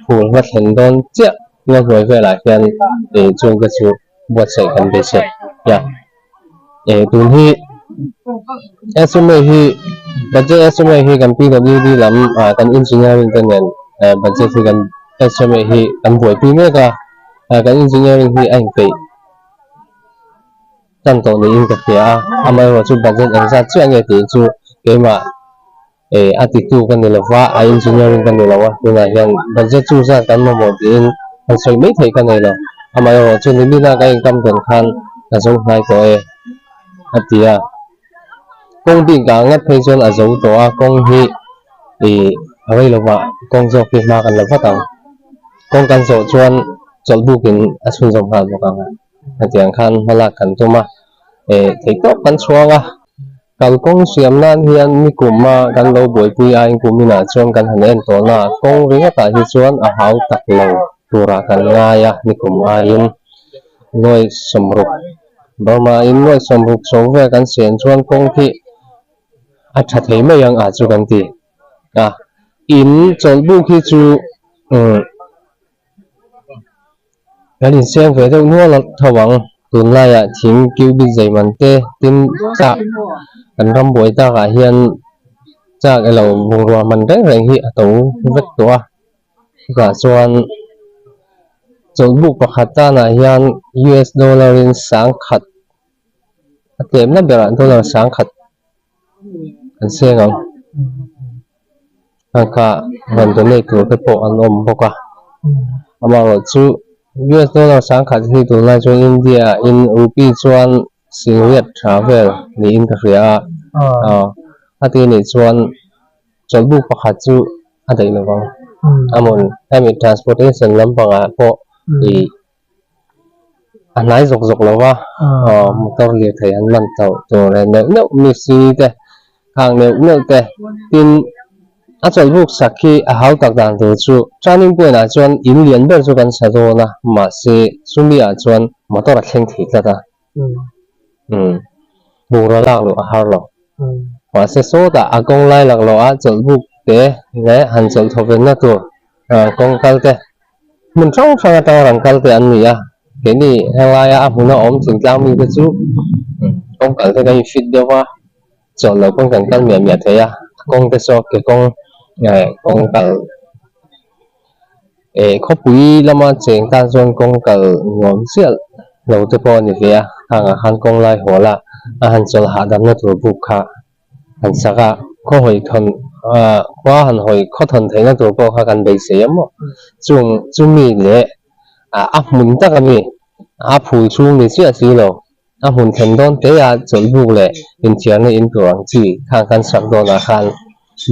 phul ma thlen don che nga hoi ve la hian chung ka chu bot sai kan be se ya tun hi estimate hi budget estimate hi kan PWD lam kan engineering kan nen budget hi kan estimate hi kan boi pi me ka kan engineering hi anh pe tan to ni in ka pia amai ro chu budget ang sa chu ange ti chu ke ma attitude kan ni lawa engineering kan ni lawa tuna hian budget chu sa kan mo mo tin an soi mai thei kan nei lo amai ro chu ni na ka income kan khan ka zo hai ko atia kong bi ka ngat phei chuan a zo to a kong hi avai lawa kong zo pi ma kan lawa tang kong kan zo chuan chol bukin asun zom hal mo ka atiang khan hala kan tuma thei to kan chuanga kal kong siam nan hian mi kuma kan lo boi pui a in kumina chuan kan hanen to na kong ringa ta hi chuan a hau tak lo tura kan nga ya mi kum a in noi somruk bama in noi somruk so ve kan sen chuan kong thi a tha thei mai ang a chu kan ti in chol bu khi chu cái liền xem về đâu nữa là thầu bằng tuần này chính kêu bị dày mình tê tin dạ cần trong buổi ta cả hiện dạ cái lầu vùng rùa mình rất là hiện tấu vết tua cả xuân chuẩn bị bạc hạt ta là hiện US dollar in sáng khát tiệm nó biểu hiện dollar sáng khát anh xem không anh cả mình tuần này cứ cái bộ anh ôm bọc à mà rồi chú US dollar sáng khát thì tuần này cho India in rupee chuan Singapore travel ni in Korea hati ni chuan cholbu pakhat chu adai lawang amon ami transportation lampanga po anh nãy rục rục lâu quá motor liệt thấy anh lần tàu rồi này nếu nếu Messi thế hàng nếu thế tin à cho lúc sau khi hậu tác đàn từ chú training point là chọn in liền bên chú cần sử dụng na mà sẽ chuẩn bị chọn motor là khen thị ra bù ra lạc rồi hao rồi và sẽ số ta công lai lạc rồi cho lúc thế này hành cho thầu viên na tu công khai thế mình trong sang tao làm khai thế anh nhỉ cái này hay là muốn nó ổn chỉnh trang mình cái chú công khai thế cái fit điều qua cho là công khai miệng miệng thế công cái số cái công công khai khó bùi lắm mà chỉnh ta chọn công khai ngon xịn lâu tới bao nhiêu vậy hàng công lai hồ là hành cho hạ đam nó tu bục ha hành saka có hồi thon qua hành hồi khó thon thấy nó tu bục ha cần bị sấy mà chung mi lệ muốn ta cái mi phụ chung mi xíu xíu rồi muốn thành đón thế chọn bục lệ in chiang này in tuang chỉ khang sắc đón khang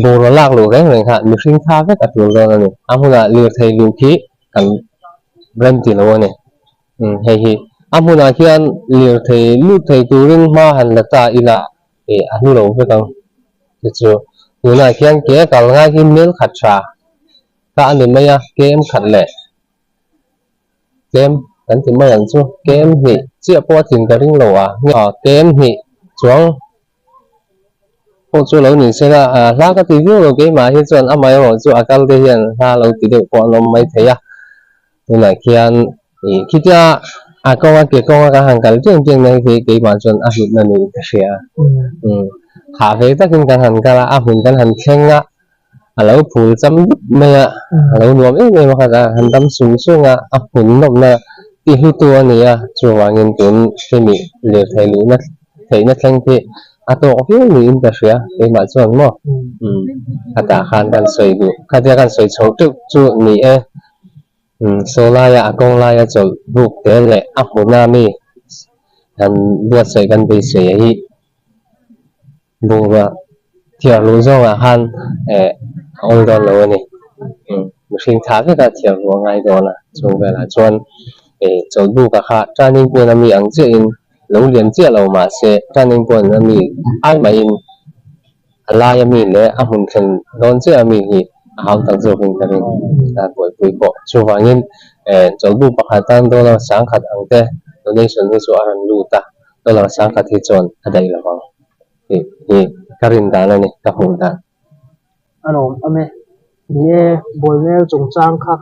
bồ nó lạc lù cái này ha mình sinh tha với cả tuang đó này muốn là liều thầy liều khí cần brand tiền luôn này hay muốn là khi anh liều thầy lưu thầy tu riêng mà hành là ta ila anh lâu với con chứ người này khi anh kia còn ngay cái mail khát trà các anh mấy game khát lệ game anh thì mấy anh chứ game thì chỉ có tiền cái riêng lâu game thì chuang cô chú lâu nhìn xem là lá cái review rồi cái mà hiện giờ anh mấy rồi chú akal cái hiện là lâu thì được quan nó mấy thấy người này khi anh khi ta công cái hàng cái chuyện này thì cái mà chọn hiện là người ta sẽ hạ về tất cả hàng cái là mình cái hàng khen lâu phụ chấm mẹ lâu nuông ấy mà cái hàng đâm xuống xuống mình nộp là thì hữu tua này chú vào nghiên cứu cái mình liệt thấy nó khen thì tôi biết người ta sẽ cái mà chọn mà cả hàng cái sợi đủ cái sợi chấu trước chú này số lai công lai cho buộc thế lệ muốn làm gì anh buat sợi gần bị sợi ấy buộc thiểu lúa rồi han ông đó lúa này sinh thái cái cả thiểu lúa ngay đó là chúng về là chọn cho buộc cả khác training point làm gì ăn chơi lúa liền chơi lâu mà sẽ training point làm gì ai mà in lai mình lệ muốn thành đón chơi mình thì hậu tác dụng cái này là buổi bộ chú vào nhìn cho buộc bạc tan đó là sáng khát ăn thế donation với số ăn lưu ta đó là sáng khát thì chọn ở đây là vâng thì cái riêng đó này cái hồn đó anh ơi ये बोलने चुंचांग खा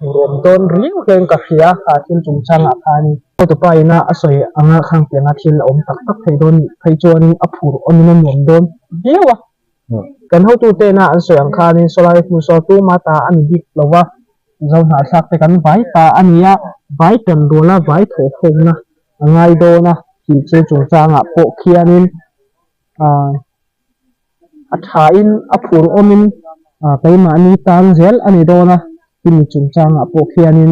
rộn tôn riêng keng cả phía thiên chुंचांग khani to pai na asoi anga khang te na thil tak thei don thei chuan phur on nom don dewa kan ho tu te na an soi ang khani solai fu so tu mata an dik lowa zau na sak te kan vai ta ania vai ten dola vai tho khom na ngai do na ki che chुंचांग po khianin athain phur omin kaima ani tang zel ani do na tin chुंचांग po khianin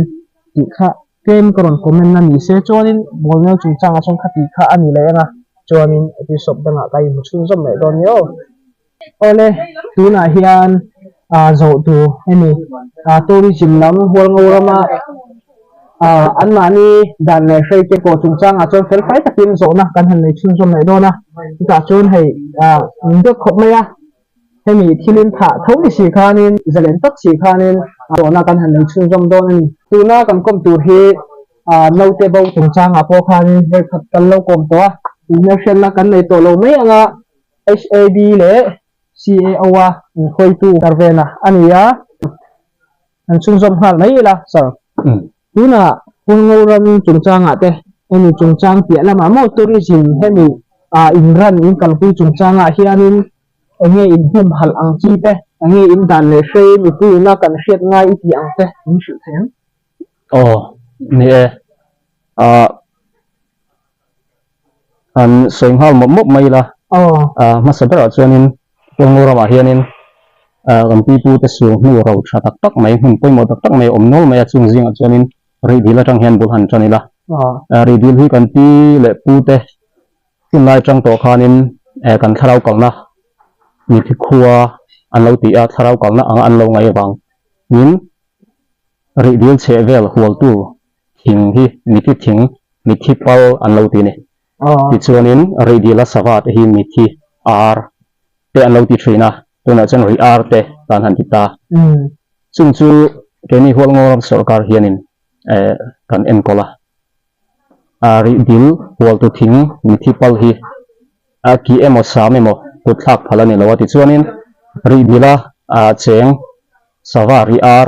ti kha kem karon comment na ni se chonin bolne chुंचांग achong khati kha ani lenga chonin episode danga kai muchun zom me don yo ole tuna hian zo tu eni tourism lam hol ngorama an mani dan le sei ke ko chुंचांग achon fel fai takin zo na kan han le chun zom me do na ka chon hei ndo khop maya hemi thilin tha thoni si khanin zalen tak si khanin na kan han le chun zom do ni tuna kan kom tu hi no te bo chुंचांग po khanin he khat kan lo kom to national na kan nei to lo mai anga HAB le CAO khoi tu karvena ania an chun zom hal mai la sir tuna hungoram chुंचांग ate eni chुंचांग pia lama mo tourism hemi inran in kalpui chुंचांग hianin enge in hum hal ang chi te enge in dan le sei mi tu na kan hriat ngai ti ang te in hriat then ni an soing hal mop mai la masadar chuanin pongora ma hianin kan pu te su nu ro tha tak mai hun poi mo tak mai omnol mai chung jing chuanin ri dila tang hian bul han chani la ri dil hi kan pi le pu te tin lai tang to khanin kan tharau kang na ni thi khuwa an lo ti a tharau kang na ang an lo ngai bang nin ri dil che vel hual tu thing hi mi thi thing mi thi pal an lo ti ni ti chuanin ri dil a savat hi mi thi ar te an lo ti thina tuna chan ri ar te tan han ti ta chung chu ke ni hol ngor sarkar hianin kan en kola ri dil hol tu thing mi thi pal hi a ki emo sam emo kut thak phalani lo ti chuanin ri dila cheng sawa ri ar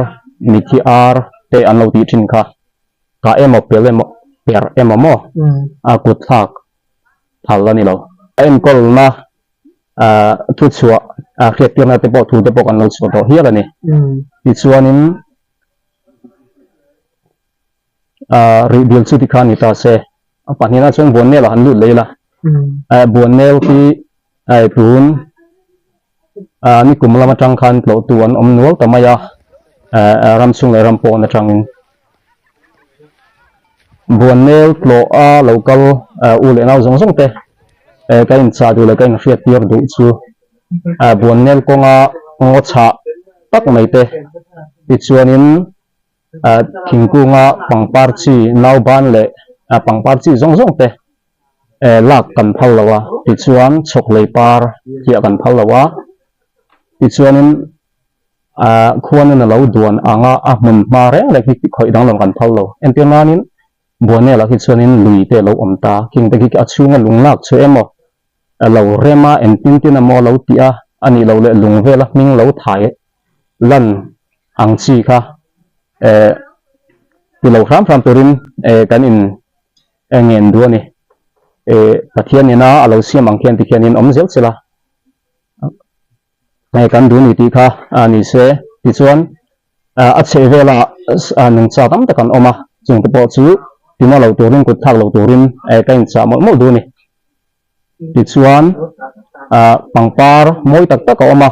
mi thi ar te an lo ti thin kha ka emo pel emo per emo mo a kut thak phalani lo en kol na thu chua khiat tir na te po thu te po kan lo chu to hial ani ti chuanin ri dil chu ti khan ita se panina chung bon ne la han lu leila bon nel ki ai tun ni kumla ma tang khan lo tuan om nual tamaya ram chung le ram po na tangin bon nel lo a local u le nau zong zong te cái in cha du le cái khiat tir du chu bon nel ko nga ngo cha tak mai te ti chuanin thingkunga pangpar chi nau ban le pangpar chi zong zong te lak kan phal lawa ti chuan chok lei par kia kan phal lawa ti chuanin khuan na lo duan anga a mun ma reng le ki khoi dang lam kan phal lo en ti manin buane la ki chuanin lui te lo omta king te ki achunga lunglak chu emo lo rema en tin tin amo lo tia ani lo le lung vela ming lo thai lan ang chi kha ti lo ram turin kan in ngen du ani pathian ina alo siam ang khian ti khian in om zel chela ngai kan du ni ti kha ani se ti chuan a che vela nang cha tam ta kan oma chung te po chu tina lo turin kut thak lo turin kan cha mo du ni ti chuan pangpar moi tak tak oma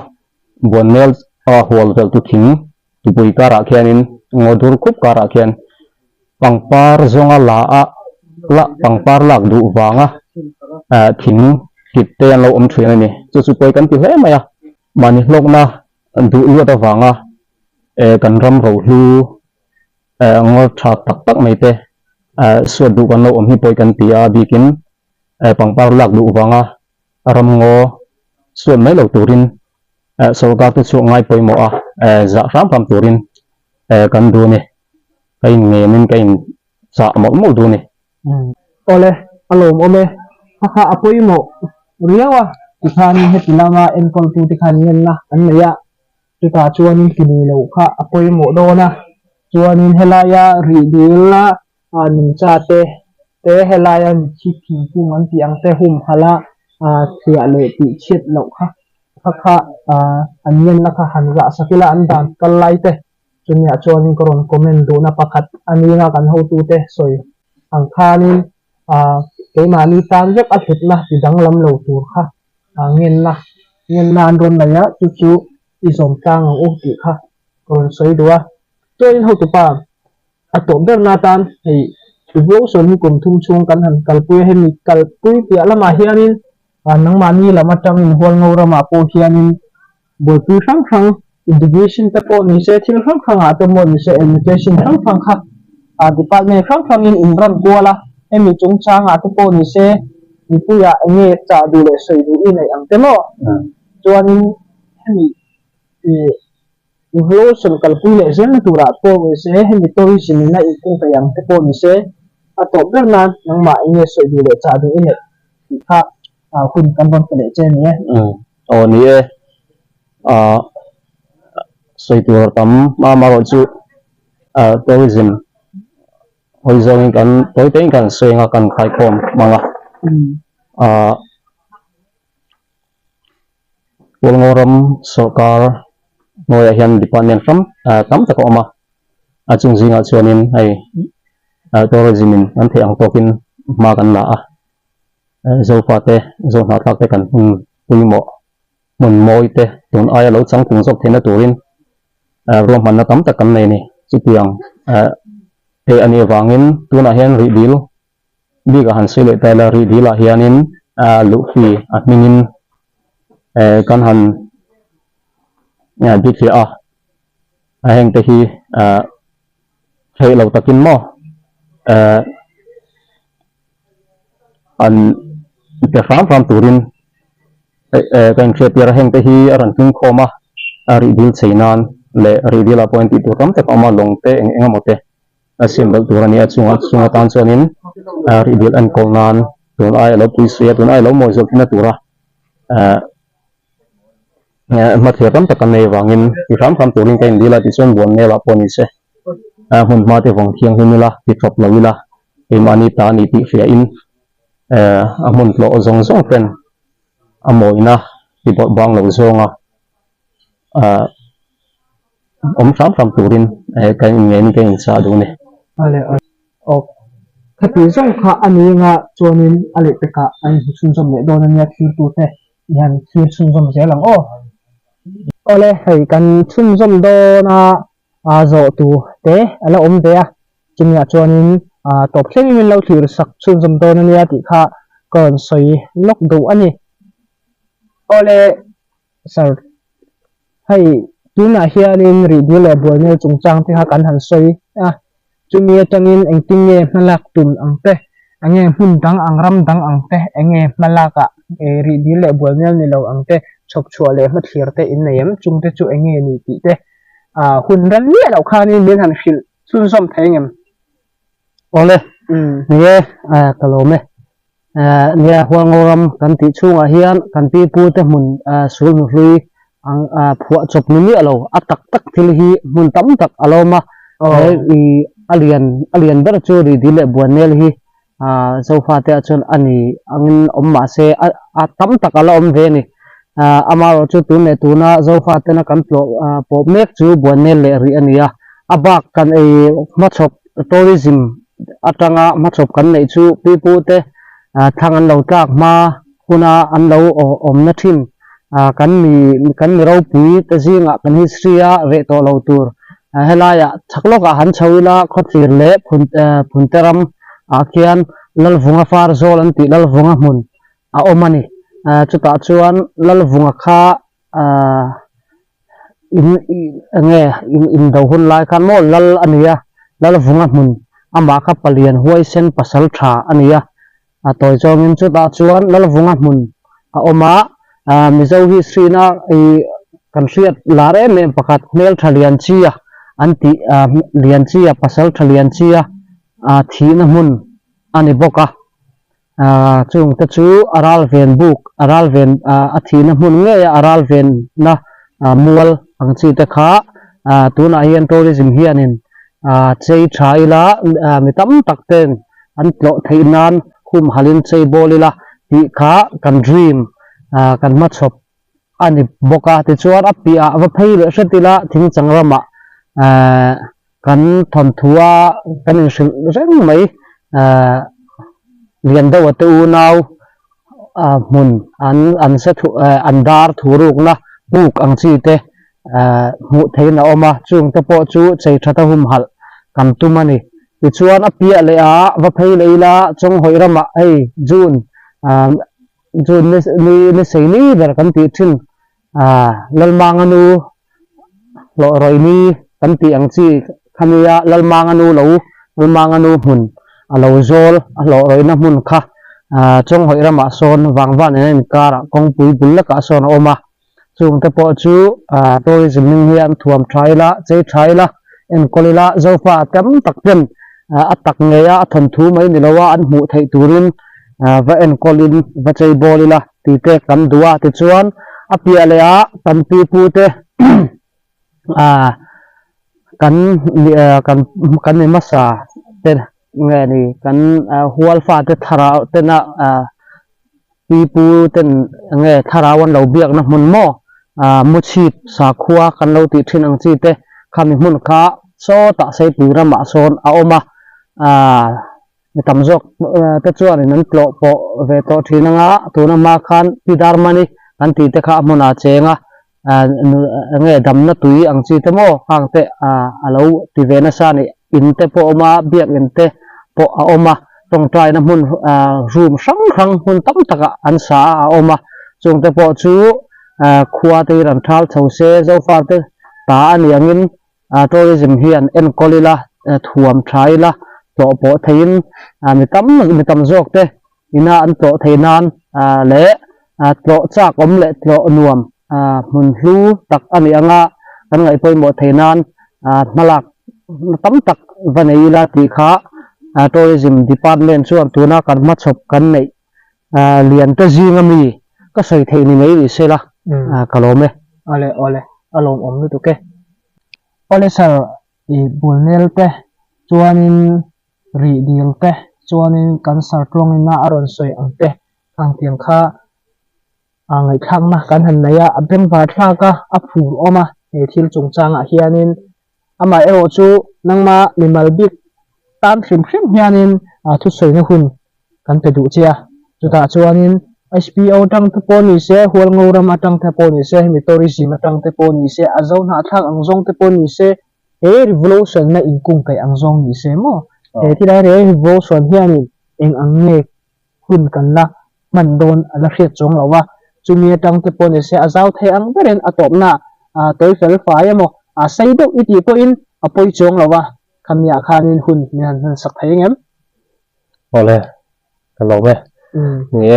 bon mel hol vel tu thing tu pui kara khianin ngodur khup kara khian pangpar zonga la pangpar lak du wanga thing kit te an lo om thrin ani chu chu poi kan ti hle maya mani hlok na du lu ta wanga kan ram ro hlu ngor tha tak tak mai te so du kan lo om hi poi kan tia bikin pangpar lak du wanga ram ngo so mai lo turin sarkar tu chu ngai poi mo za ram turin kan du ni kain nge min kain sa mo du ni ole alom ome hakha apoi mo riawa tikhani hetilama enkol tu tikhani na anleya tika chuanin kini lo kha apoi mo dona chuanin helaya ridilla anin chate te helaya chi thi ku man ti ang te hum hala thia le ti chet lo kha hakha anyen la kha hanra sakila andan kallai te chunya chuanin koron comment do na pakhat ani nga kan ho tu te soi ang khanin cái mà ni tan rất ắt thịt na thì đắng lắm lẩu tuột ha nghiền na ăn ron này á chú đi dòng trang ở ô kỵ ha còn sấy đũa cho nên hậu tụ pa tổn thương na tan thì vô số ni cùng thung chung cắn hẳn kalpui hay mi kalpui kia là mà hianin nang mani là mà trong mình hual ngô ra mà po hianin buổi tu sang education ta po ni se thil sang ta mo ni se education sang ha department sang in imran ko la em chúng cha ngã cái cô này xe thì bây giờ nghe trả đủ để sử dụng này ăn thế mà cho nên em thì lâu sân cần quy lệ rất là đủ ra cô này xe em tôi xin là ít cũng phải ăn cái cô này xe tổng rất là nhưng mà nghe sử dụng để trả đủ này thì khác khuyên căn bản phải để trên nhé nè sử dụng tấm mà gọi chú tourism hồi giờ kan tôi thấy kan xây nga kan khai khom manga wal ngoram sarkar noi hian department from tam ta ko ma chung zinga chuanin ai tourism in an the ang tokin ma kan la zo pa te zo na thak te kan pui mo mun moi te tun ai lo chang tung sok thena turin rom man na tam ta kan nei ni chu tiang he ani wangin tuna hian ri dil biga han sele tala ri dila hianin lu fi atmingin kan han bit fi heng te hi he lo takin mo an te ram turin kan khepia heng te hi ran king khoma ari dil cheinan le ri dil appointee tu ram te kama long te eng amote symbol turani chunga tan chonin ri dil an kolnan tun ai lo puisia tun ai lo mozok hina tura ma thir ram te kan nei wangin ti ram turin kan dila ti chon bon nela poni se hun ma te wang thiang hinula ti thop lawila e mani ta ni ti fia in amun lo zong pen amoina ti bot bang lo zonga ram turin kan nge ni kan sa du ne ale ok khati zong kha ani nga chonin ale peka an chun jom le don ania thir tu te yan thir chun jom je lang o ole hei kan chun jom do na a zo tu te ala te a chimya chonin top thleng min lo thir sak chun jom do ania ti kha kon soi lok do ani ole sir hei tuna hianin ri dile bol ne chungchang te ha kan han soi a chumi atangin engting nge malak tun angte ange hun dang angram dang angte enge malaka e ri dile bol ne ni lo angte chok chua le ma thir te in neyam chungte chu enge ni ti te hun ran ni lo khani min han khil chun som thengem ole ye kalome nia huangoram kan ti chunga hian kan pi pu te mun sul nu hlui ang phua chop ni alo atak tak thil hi mun tam tak aloma i alian ber chu ri dile buanel hi sofa te chon ani angin omma se a tam tak alo om ve ni amaro chu tu ne tu na sofa te na kan po mek chu buanel le ri ania abak kan e machop tourism atanga machop kan nei chu pi pu te thang an lo tak ma kuna an lo om na thin kan mi ro pui te zinga kan history a ve to lo tur helaya thakloka han chawila khotir le phunteram akian lalvunga far zol an ti lalvunga mun a omani chuta chuan lalvunga kha in do hun lai kan mo lal ania lalvunga mun ama kha palian huai sen pasal tha ania toy chongin chuta chuan lalvunga mun a oma mizo hi srina I kan riat lare me pakat mel thalian chia anti lian chia pasal thalian chia thina mun ani boka chung te chu aral ven book aral ven athina mun nge aral ven na mual ang chi te kha tuna hian tourism hianin chei thaila mitam takten an tlo theinan khum halin chei bolila ti kha kan dream kan machop ani boka te chuan apia va pheile setila thing changrama kan thon thua kan reng mai lian do te u nau mun an se thu andar thuruk na buk ang chi te mu theina oma chung te po chu chei thata hum hal kan tumani ti chuan apia le a va pheile ila chong hoirama ei june ni seini ber kan ti thin lalmanganu lo roini kan ti ang chi khania lalmanganu mun alo zol alo roina mun kha chong hoirama son wangwan en kara kongpui bullaka son oma chung te po chu tourism ning hian thuam thaila chei thaila en kolila zofa tam takten atak ngeya thon thu mai ni lowa an mu thei turin va en kolin va chei bolila ti te kan duwa ti chuan apia le a kan pi pu te kan ni masa te nge ni kan hual fa te thara te na pi pu ten nge tharawan lo biak na mun mo muchit sa khuwa kan lo ti thin ang chi te khami mun kha so ta sei purama son a oma tamjok te chuan in tlo po ve to thinanga tuna ma khan pidar mani kan ti te kha mona chenga nge dam na tui ang chi te mo hang te alo ti ve na sa ni in te po oma biak in te po a oma tong trai na mun room sang hun tam taka an sa a oma chung te po chu khuwa te ran thal chhose zo far te ta ani angin tourism hian en kolila thuam thaila to po thein mi tam jok te ina an to theinan le to chak om le to nuam mun hlu tak ani anga kan ngai poimo theinan malak tam tak vanei la ti kha tourism department chuan tuna kan ma chhop kan nei lian ta jingami ka sai thei ni nei se la kalome ole alom om nu tu ke ole sir I bulnel te chuanin ri dil te chuanin kan sar tlongin na aron soi ang te ang tiang kha ngai thang na kan han naya abeng va thla ka a phur oma he thil chungchang a hianin ama ero chu nangma mimal bik tam hrim hianin thu soi na hun kan pe du chia chuta chuanin SPO tang te poni se hual ngoram atang te poni se mi tourism atang te poni se azon ha thang ang zong te poni se he revolution na ingkung kai ang zong ni se mo he ti dai revolution hianin eng ang nge hun kan la man don ala hriat chong lawa chumi atang te poni se azau the ang beren atop na toi fel fa yamo sai dok iti ko in apoi chong lawa khamya khanin hun ni han sak thai ngem ole kalome ni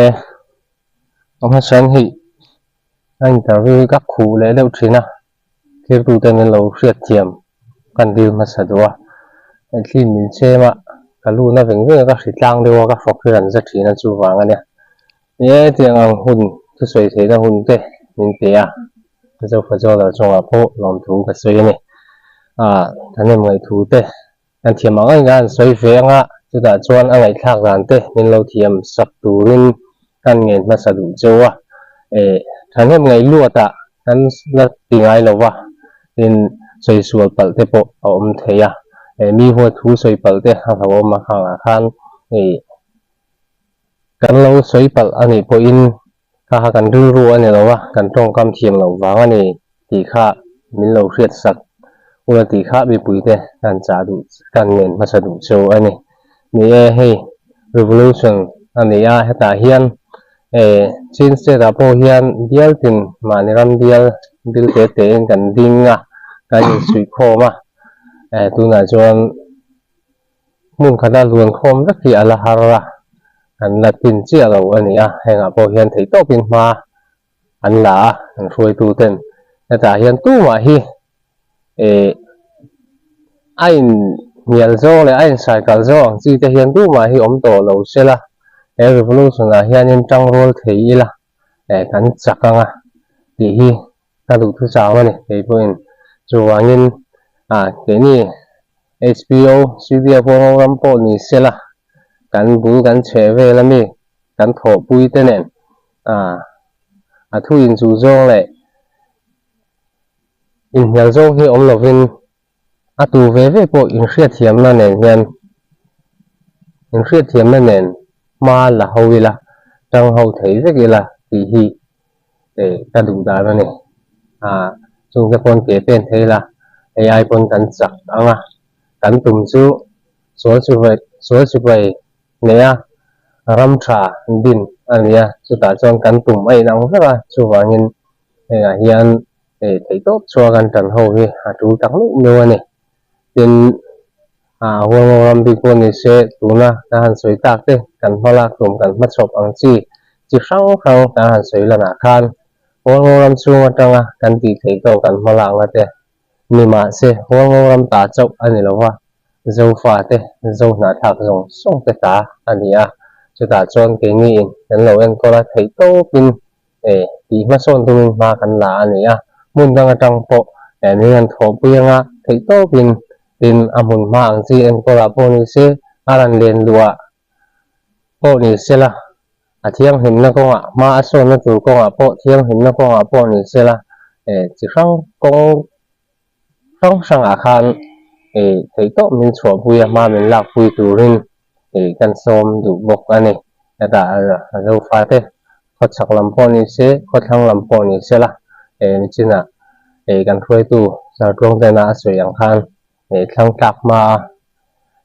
ông hay sáng hị anh ta với các khu lễ lâu trí na khi tụ tên lên lâu siết chiếm cần điều mà sợ đùa khi mình xe mà cả lu nó vẫn với các sĩ lang đều các phật khi làm rất trí là chú vàng anh nhé tiếng ang hun cứ xoay thế là hun tê mình thế cái dấu phải cho là trong áp hộ làm thú cái xoay này thằng em người thú tê anh thiềm mang anh gan xoay về anh chúng ta chọn anh ấy khác gan tê mình lâu thiềm sập tù lên kan ngen ma sadu jowa than hem ngai lu ta kan la tingai lowa in soi sual pal te po om theya mi ho thu soi pal te ha hawo ma khang khan kan lo soi pal ani po in ka ha kan ru ani lowa kan tong kam thiam lo wa ani ti kha min lo hriat sak ula ti kha bi pui te kan cha du kan ngen ma sadu jo ani ni he revolution ani ya heta hian trên xe đạp po hian bial tin mani ram bial bil te te kan dinga kan sui khoma tu na chuan mun khada luan khom vek hi ala harra kan la tin chi alo ani henga po hian thei to pin ma an la an hroi tu ten ta hian tu ma hi ain mial zo le ain cycle zo chi te hian tu ma hi om to lo sela revolution là hiện nhiên trong role thấy là cắn chặt căng thì hi ta đủ thứ sáu này thì bên dù anh in cái này HBO studio phong làm bộ này sẽ là cắn bù cắn chế về là mi cắn thổ bùi tên này thu in dù dông này in nhà dông thì ông là viên tù về bộ in siết thiểm là này nhân in siết thiểm là này mà là hầu là trong hầu thấy rất là thì hi để ta đủ đá này chúng cái con kế bên thế là AI con cắn chặt cắn tùm chú số chú vậy nè ram trà din anh chú ta chọn cắn tùm ấy nóng rất là chú vào nhìn hiện để thấy tốt cho gần trần hầu thì chú trắng lúc nhiều này tiền huang ram bi ko ni se tuna ta han soi tak te kan hola tum kan mat sop ang chi sang ta han soi la na khan huang ram chu atanga kan ti thei to kan hola nga te ni ma se huang ram ta chok ani lowa zo fa te zo na thak zong song te ta ania chu ta chon ke ni kan lo en ko la thei to pin ti ma son tu ma kan la ania mun dang atang po ni an tho pianga thei to pin tin amun ma ang si en ko la po ni se aran len lua po ni se la thiang him na ko ma aso na tu ko po thiang him na ko po ni se la chi sang ko sang khan thei to min chho pui ma min lak pui tu rin kan som du bok ani da lo fa te khot sak lam po ni se khot hang lam po ni se la ni china kan khoi tu sa trong te na so yang khan thang tak ma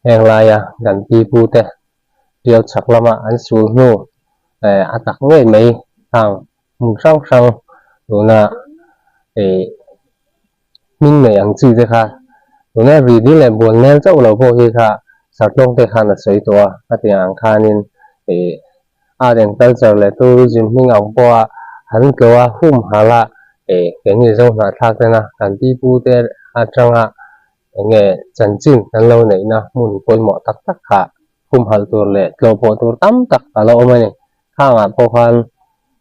heng lai gan pi pu te riau chak lama an sul nu atak ngai mai hang mu sang luna min mai ang chi te kha luna ri di le bon nen chau lo po hi kha sát long te khan soi to a ti ang khanin aren culture le tourism hing ang po han kawa hum hala kengi zo na thak na kan ti pu te atanga nge chanchin kan lo nei na mun poi mo tak tak kha hum hal tur le tlo po tur tam tak alo mani khanga po khan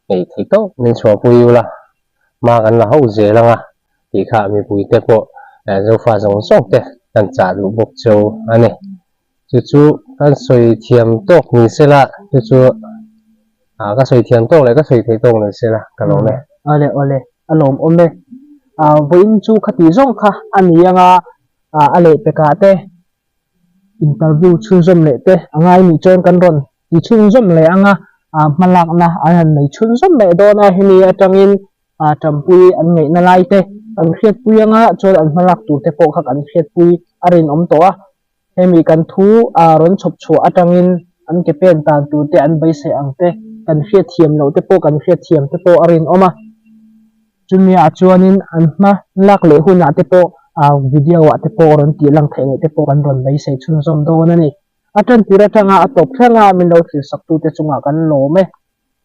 thei to nin chho pui la ma kan la ho je langa ti kha mi pui te po zo fa zong song te kan cha lu bok cho ane chu kan soi thiam tok ni sela chu cái sợi thiền tốt này cái sợi thế tốt này sẽ là cái lồng này ole alom ome voin chu khati zong kha ani anga ale pekate interview chunzom le te angai mi chon kan ron ti chunzom le anga malak na an nei chunzom le do na hini atangin tampui an ngei na lai te an khiat pui anga chon an malak tu te po khak an khiat pui arin om to a hemi kan thu ron chop chu atangin an ke pen tan tu te an bai se ang te kan khiat thiam lo te po kan khiat thiam te po arin oma chunia chuanin an ma lak le huna te po video wa te po ron ti lang thai te po kan ron bai se chun zom do na ni atan tira tanga atop thanga min lo thil sak tu te chunga kan lo me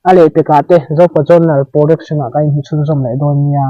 ale te ka te zo pa jon na production a kan hi chun zom le don nia